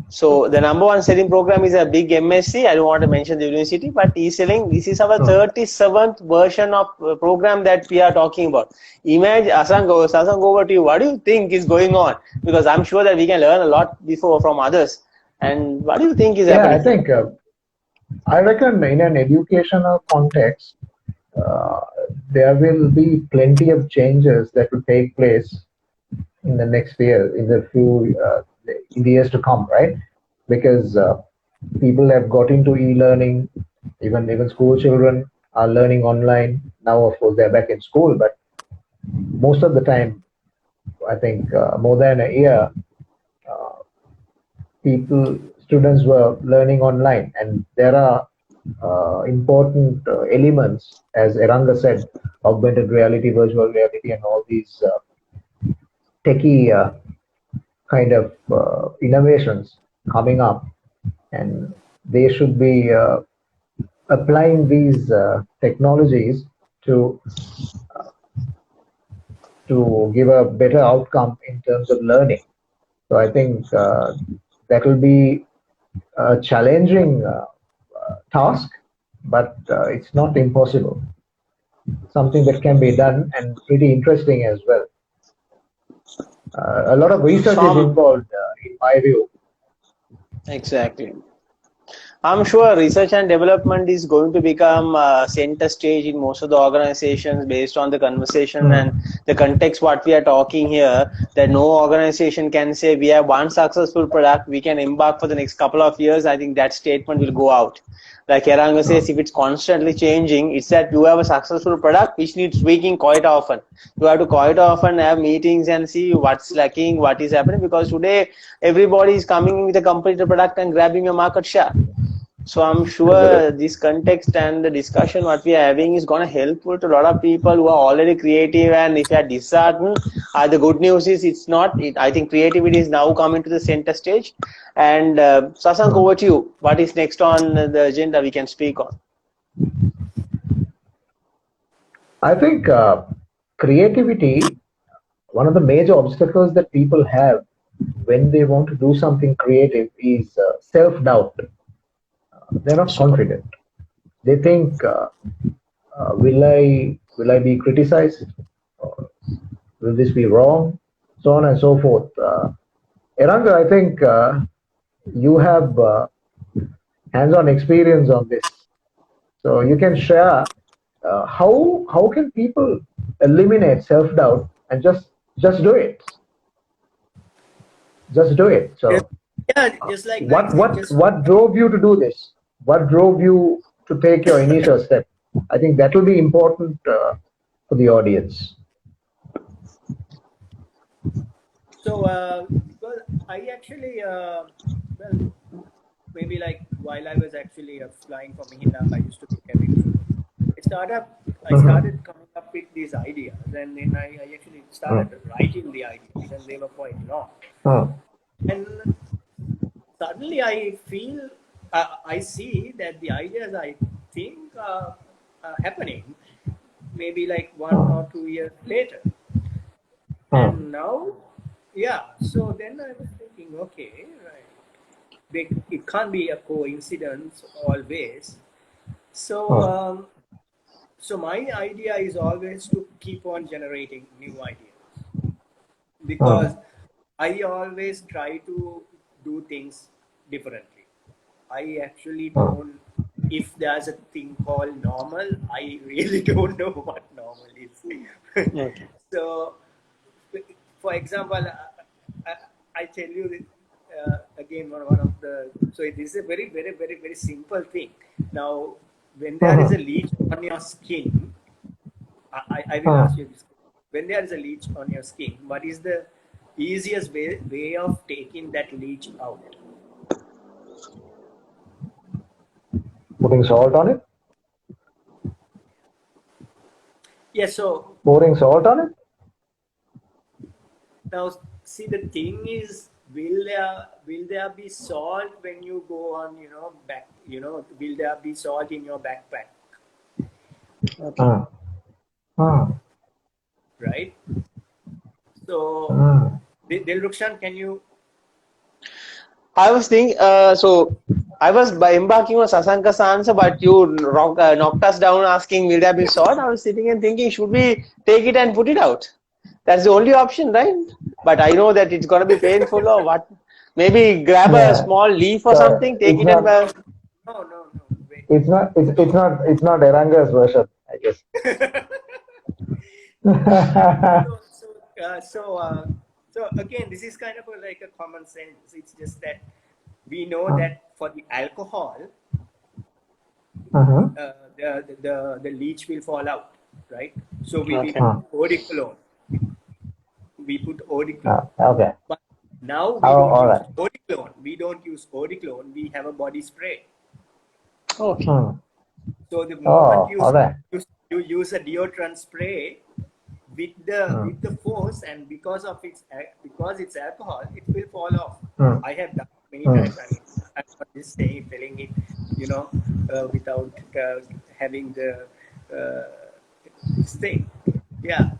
Speaker 2: So, the number one selling program is a big MSc. I don't want to mention the university, but he's selling, this is our 37th version of program that we are talking about. Imagine, Sasank, over to you. What do you think is going on? Because I'm sure that we can learn a lot from others. And what do you think is happening?
Speaker 1: I think, I reckon in an educational context, there will be plenty of changes that will take place in the next year, in the years to come, right? Because people have got into e-learning. Even school children are learning online now. Of course, they're back in school, but most of the time, I think more than a year, students were learning online, and there are important elements, as Eranga said, augmented reality, virtual reality, and all these techie kind of innovations coming up, and they should be applying these technologies to give a better outcome in terms of learning. So I think that will be a challenging task, but it's not impossible. Something that can be done, and pretty interesting as well. A lot of research is involved, in my view.
Speaker 2: Exactly. I'm sure research and development is going to become center stage in most of the organizations based on the conversation and the context what we are talking here, that no organization can say we have one successful product, we can embark for the next couple of years. I think that statement will go out. Like Eranga says, if it's constantly changing, it's that you have a successful product which needs tweaking quite often. You have to quite often have meetings and see what's lacking, what is happening, because today everybody is coming in with a completed product and grabbing a market share. So I'm sure this context and the discussion what we are having is going to helpful to a lot of people who are already creative, and if you are disheartened, the good news is it's not. I think creativity is now coming to the center stage. And Sasank, over to you. What is next on the agenda we can speak on?
Speaker 1: I think creativity, one of the major obstacles that people have when they want to do something creative is self-doubt. They're not confident. They think, will I be criticized? Or will this be wrong? So on and so forth. Eranga, I think you have hands-on experience on this, so you can share how can people eliminate self-doubt and just do it. Just do it. So
Speaker 3: Yeah, just like
Speaker 1: what drove you to do this? What drove you to take your initial step? I think that will be important for the audience.
Speaker 3: So, well, I actually, well, maybe like while I was actually flying for Mahindra, I used to be cabin. I started coming up with these ideas, and then I actually started writing the ideas, and they were quite long. And suddenly I feel, I see that the ideas I think are happening maybe like 1 or 2 years later. And now, yeah, so then I was thinking, okay, right, it can't be a coincidence always. So, so my idea is always to keep on generating new ideas, because I always try to do things differently. I actually don't, if there's a thing called normal, I really don't know what normal is.
Speaker 2: Okay.
Speaker 3: So, for example, I tell you again, one of the, so it is a very, very, very, very simple thing. Now, when there is a leech on your skin, I will ask you this. When there is a leech on your skin, what is the easiest way of taking that leech out?
Speaker 1: Putting salt on it?
Speaker 3: Yes, so
Speaker 1: Pouring salt on it?
Speaker 3: now see, the thing is, will there be salt when you go on, back, will there be salt in your backpack?
Speaker 2: Okay.
Speaker 3: Right? So, Dilrukshan, can you?
Speaker 2: I was thinking, so I was embarking on Sasanka's answer, but you knocked us down asking, will there be salt? I was sitting and thinking, should we take it and put it out? That's the only option, right? But I know that it's going to be painful or what. Maybe grab a small leaf or something, take it and...
Speaker 3: No. Wait.
Speaker 1: It's not Eranga's version, I guess.
Speaker 3: So again, this is kind of like a common sense. It's just that we know that for the alcohol, the leach will fall out, right? So we put eau-de-cologne. We put eau-de-cologne.
Speaker 1: Okay.
Speaker 3: But now we don't use eau-de-cologne. We have a body spray.
Speaker 2: Okay.
Speaker 3: So the moment you use a deodorant spray with the force, and because it's alcohol, it will fall off. I have done many times. I'm not just telling it, without having the thing. Yeah.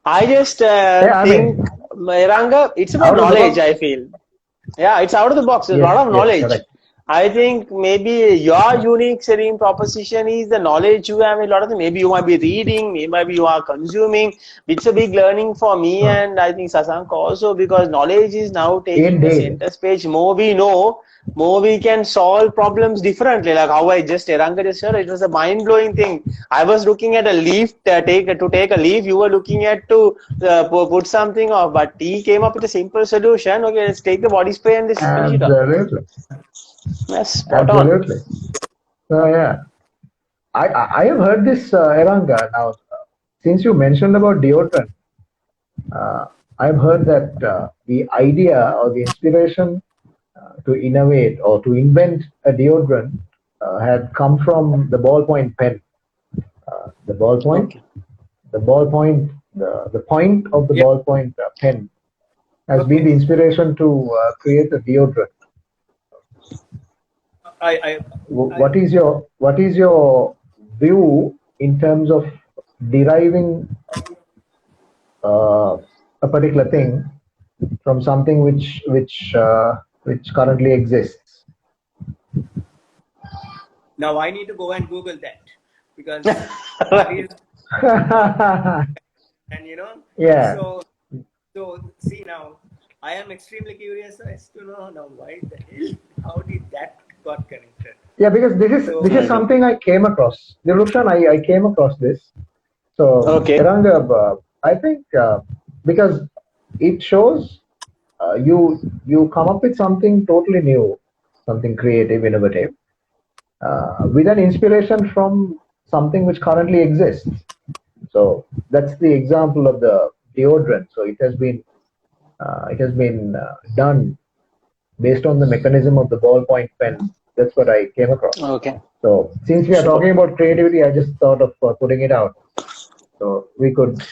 Speaker 2: I just think, Eranga, it's about knowledge, I feel. Yeah, it's out of the box. There's a lot of knowledge. I think maybe your unique selling proposition is the knowledge you have. A lot of them. Maybe you might be reading, maybe you are consuming. It's a big learning for me, and I think Sasank also, because knowledge is now taking the
Speaker 1: Indeed.
Speaker 2: center stage. More we know, more we can solve problems differently. Like how I just Eranga just said, it was a mind blowing thing. I was looking at a leaf to take a leaf. You were looking at to put something off, but he came up with a simple solution. Okay, let's take the body spray and let's finish it off.
Speaker 1: Absolutely.
Speaker 2: Yes, spot on.
Speaker 1: Absolutely. So yeah, I have heard this, Eranga. Now, since you mentioned about deodorant, I've heard that the idea or the inspiration to innovate or to invent a deodorant had come from the ballpoint pen. The ballpoint,
Speaker 2: Okay.
Speaker 1: the ballpoint, the point of the
Speaker 3: Yeah.
Speaker 1: ballpoint pen has
Speaker 3: Okay.
Speaker 1: been the inspiration to create a deodorant. What is your view in terms of deriving a particular thing from something which currently exists?
Speaker 3: Now I need to go and Google that because that is, and
Speaker 1: Yeah.
Speaker 3: So see now, I am extremely curious as to know now why the hell, how did that got connected?
Speaker 1: Yeah, because this is something I came across. Dirushan, I came across this. So,
Speaker 2: Okay.
Speaker 1: Eranga, I think because it shows you come up with something totally new, something creative, innovative, with an inspiration from something which currently exists. So that's the example of the deodorant. So it has been done based on the mechanism of the ballpoint pen. That's what I came across.
Speaker 2: Okay.
Speaker 1: So since we are talking about creativity, I just thought of putting it out. So we could.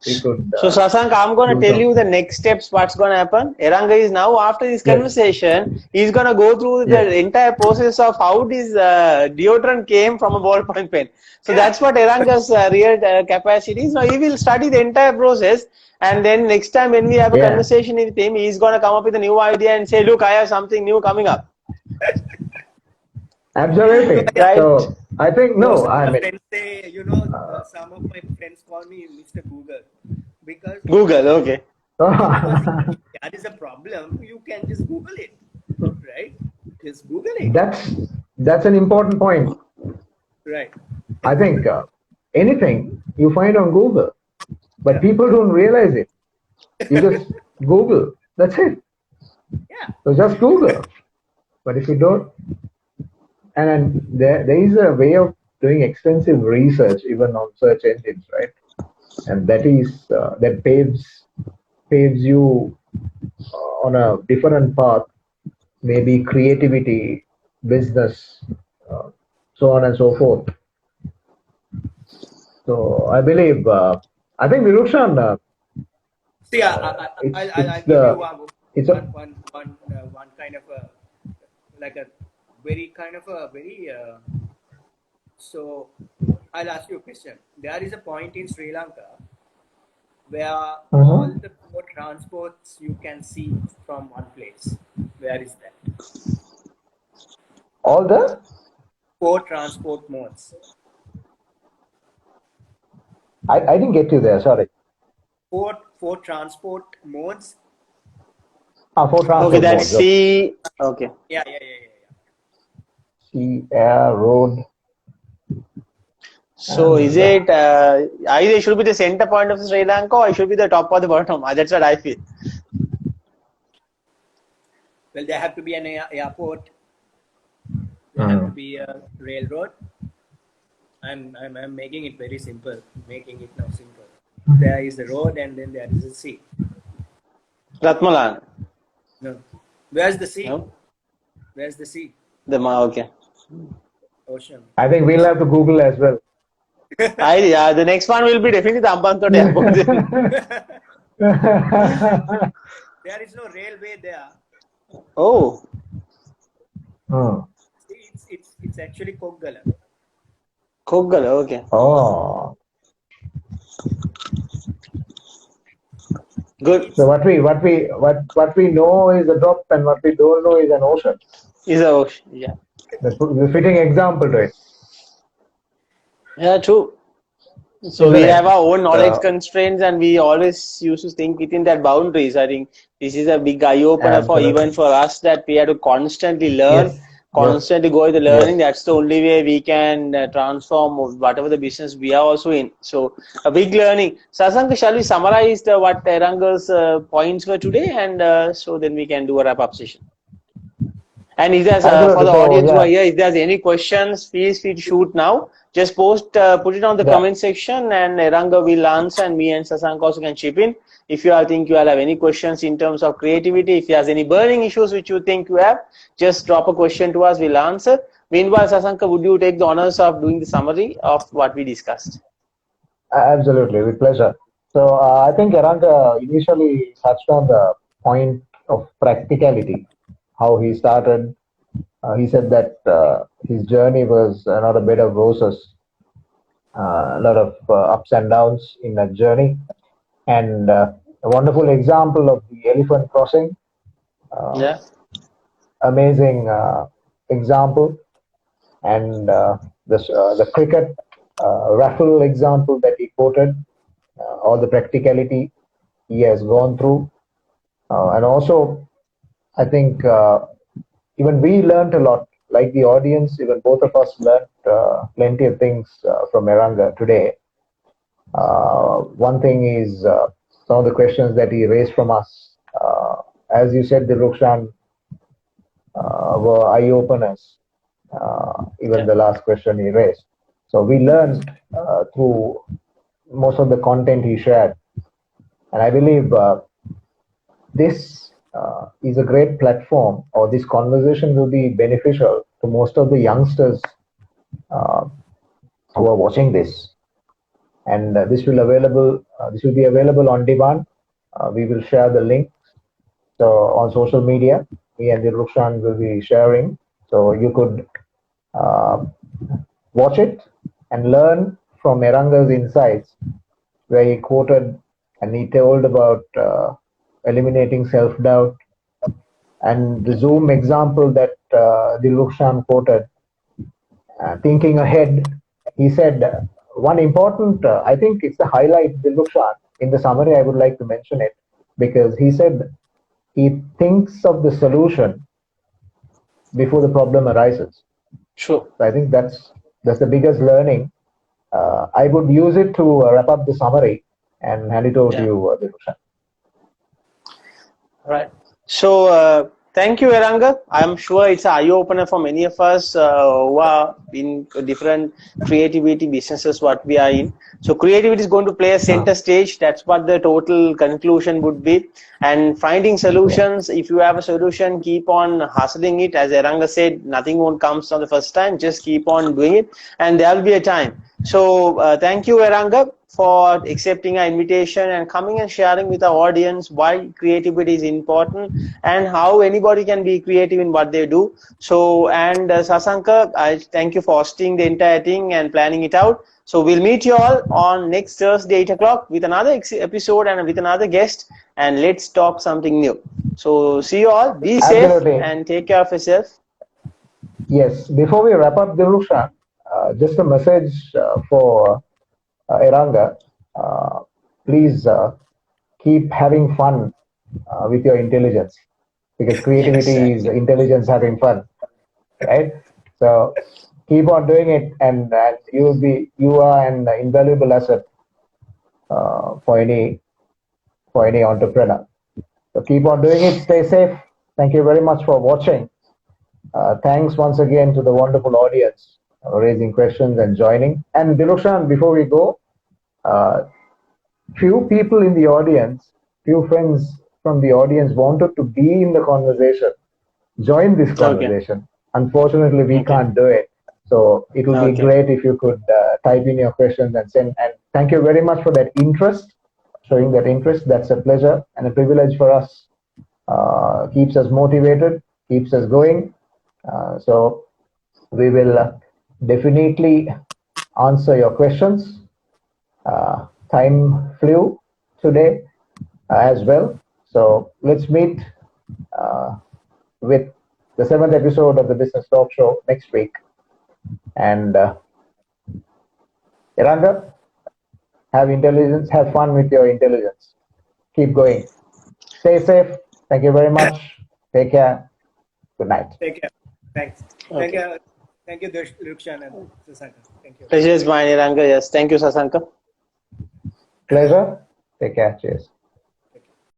Speaker 2: So Sasank, I'm going to tell you the next steps. What's going to happen? Eranga is now after this conversation, he's going to go through the entire process of how this deodorant came from a ballpoint pen. So that's what Eranga's real capacity is. Now he will study the entire process, and then next time when we have a conversation with him, he's going to come up with a new idea and say, "Look, I have something new coming up."
Speaker 1: Absolutely.
Speaker 2: Right.
Speaker 1: So I think
Speaker 3: friends say, some of my friends call me Mr. Google because
Speaker 2: Google, okay.
Speaker 3: because if that is a problem, you can just Google it, right? Just Google it.
Speaker 1: That's an important point.
Speaker 3: Right.
Speaker 1: I think anything you find on Google, but people don't realize it. You just Google. That's it.
Speaker 3: Yeah.
Speaker 1: So just Google. But if you don't, and there is a way of doing extensive research even on search engines, right? And that is that paves you on a different path, maybe creativity, business, so on and so forth. So I believe, I think Virushan.
Speaker 3: See, I'll give you one kind of a like a very kind of a very. So I'll ask you a question. There is a point in Sri Lanka where all the port transports you can see from one place. Where is that?
Speaker 1: All the
Speaker 3: Port transport modes.
Speaker 1: I didn't get you there. Sorry.
Speaker 3: Port transport modes.
Speaker 1: For transport.
Speaker 2: Okay, that's
Speaker 1: modes.
Speaker 2: sea. Okay.
Speaker 3: Yeah.
Speaker 1: Sea, air, road.
Speaker 2: So is it either it should be the center point of Sri Lanka or it should be the top or the bottom? That's what I feel.
Speaker 3: Well, there have to be an airport. There have to be a railroad. I'm making it very simple. Making it now simple. There is a road and then there is a sea.
Speaker 2: Ratmalan.
Speaker 3: No. Where's the sea?
Speaker 2: No?
Speaker 3: Where's the sea?
Speaker 2: Okay.
Speaker 3: Ocean.
Speaker 1: I think we'll have to Google as well.
Speaker 2: The next one will be definitely the Ambantote Airport.
Speaker 3: There is no railway there.
Speaker 2: Oh.
Speaker 3: It's actually Koggala.
Speaker 2: Koggala, okay.
Speaker 1: Oh.
Speaker 2: Good.
Speaker 1: So what we know is a drop, and what we don't know is an ocean.
Speaker 2: Is a ocean. Yeah.
Speaker 1: The fitting example to it,
Speaker 2: Yeah, true. So we
Speaker 1: isn't
Speaker 2: have
Speaker 1: it?
Speaker 2: our own knowledge
Speaker 1: So,
Speaker 2: constraints, and we always used to think within that boundaries. I think this is a big eye opener for
Speaker 1: absolutely.
Speaker 2: even for us that we have to constantly learn,
Speaker 1: Yes, yes,
Speaker 2: constantly go with the learning.
Speaker 1: yes.
Speaker 2: That's the only way we can transform whatever the business we are also in. So a big learning. Sasank, shall we summarize what Eranga's points were today, and so then we can do a wrap up session. And if there's for
Speaker 1: Absolutely.
Speaker 2: the
Speaker 1: So,
Speaker 2: audience who are
Speaker 1: yeah,
Speaker 2: here, if there's any questions, please feel shoot now. Just put it on the
Speaker 1: yeah.
Speaker 2: comment section, and Ranga will answer, and me and Sasank also can chip in. If you all think you all have any questions in terms of creativity, if there's any burning issues which you think you have, just drop a question to us. We'll answer. Meanwhile, Sasanka, would you take the honors of doing the summary of what we discussed?
Speaker 1: Absolutely, with pleasure. So, I think Eranga initially touched on the point of practicality, how he started. He said that his journey was not a bed of roses, a lot of ups and downs in that journey, and a wonderful example of the elephant crossing. Uh,
Speaker 2: Yeah.
Speaker 1: Amazing example, and the cricket raffle example that he quoted, all the practicality he has gone through, and also I think even we learned a lot. Like the audience, even both of us learned plenty of things from Eranga today. One thing is some of the questions that he raised from us. As you said, the Rukshan were eye openers. Even
Speaker 2: Yeah.
Speaker 1: the last question he raised. So we learned through most of the content he shared, and I believe this is a great platform, or this conversation will be beneficial to most of the youngsters uh, who are watching this. And this will be available on demand. We will share the link. So on social media, me and Rukshan will be sharing. So you could uh, watch it and learn from Eranga's insights, where he quoted and he told about eliminating self-doubt, and the Zoom example that Dilrukshan quoted, thinking ahead. He said one important, I think it's the highlight, Dilrukshan. In the summary, I would like to mention it because he said he thinks of the solution before the problem arises.
Speaker 2: Sure.
Speaker 1: So I think that's the biggest learning. I would use it to wrap up the summary and hand it over to
Speaker 2: Yeah.
Speaker 1: you, Dilrukshan.
Speaker 2: Right. So, thank you, Eranga. I'm sure it's an eye opener for many of us who are in different creativity businesses, what we are in. So, creativity is going to play a center stage. That's what the total conclusion would be. And finding solutions, if you have a solution, keep on hustling it. As Eranga said, nothing won't come on the first time. Just keep on doing it, and there'll be a time. So, thank you, Eranga, for accepting our invitation and coming and sharing with our audience why creativity is important and how anybody can be creative in what they do. So, and Sasanka, I thank you for hosting the entire thing and planning it out. So, we'll meet you all on next Thursday, 8 o'clock with another episode and with another guest, and let's talk something new. So, see you all. Be safe
Speaker 1: Absolutely.
Speaker 2: and take care of yourself.
Speaker 1: Yes. Before we wrap up, Dilrukshan, just a message for Eranga. Uh, Please keep having fun with your intelligence, because creativity is
Speaker 2: Exactly.
Speaker 1: intelligence having fun, right? So keep on doing it, and you are an invaluable asset for any entrepreneur. So keep on doing it. Stay safe. Thank you very much for watching. Thanks once again to the wonderful audience raising questions and joining. And Dilukshan, before we go, uh, few people in the audience, few friends from the audience wanted to be in the conversation, join this
Speaker 2: Okay.
Speaker 1: conversation. Unfortunately, we
Speaker 2: Okay.
Speaker 1: can't do it. So it will be
Speaker 2: Okay.
Speaker 1: great if you could type in your questions and send. And thank you very much for that interest, showing that interest. That's a pleasure and a privilege for us. Keeps us motivated, keeps us going. So we will definitely answer your questions. Time flew today as well. So let's meet with the 7th episode of the Business Talk Show next week. And Iranga, have intelligence, have fun with your intelligence. Keep going. Stay safe. Thank you very much. Take care. Good night.
Speaker 3: Take care. Thanks.
Speaker 2: Okay.
Speaker 3: Thank you, Rukshan and Sasanka. Thank you.
Speaker 2: Pleasure is mine, Iranga. Yes. Thank you, Sasanka.
Speaker 1: Pleasure. Take care. Cheers.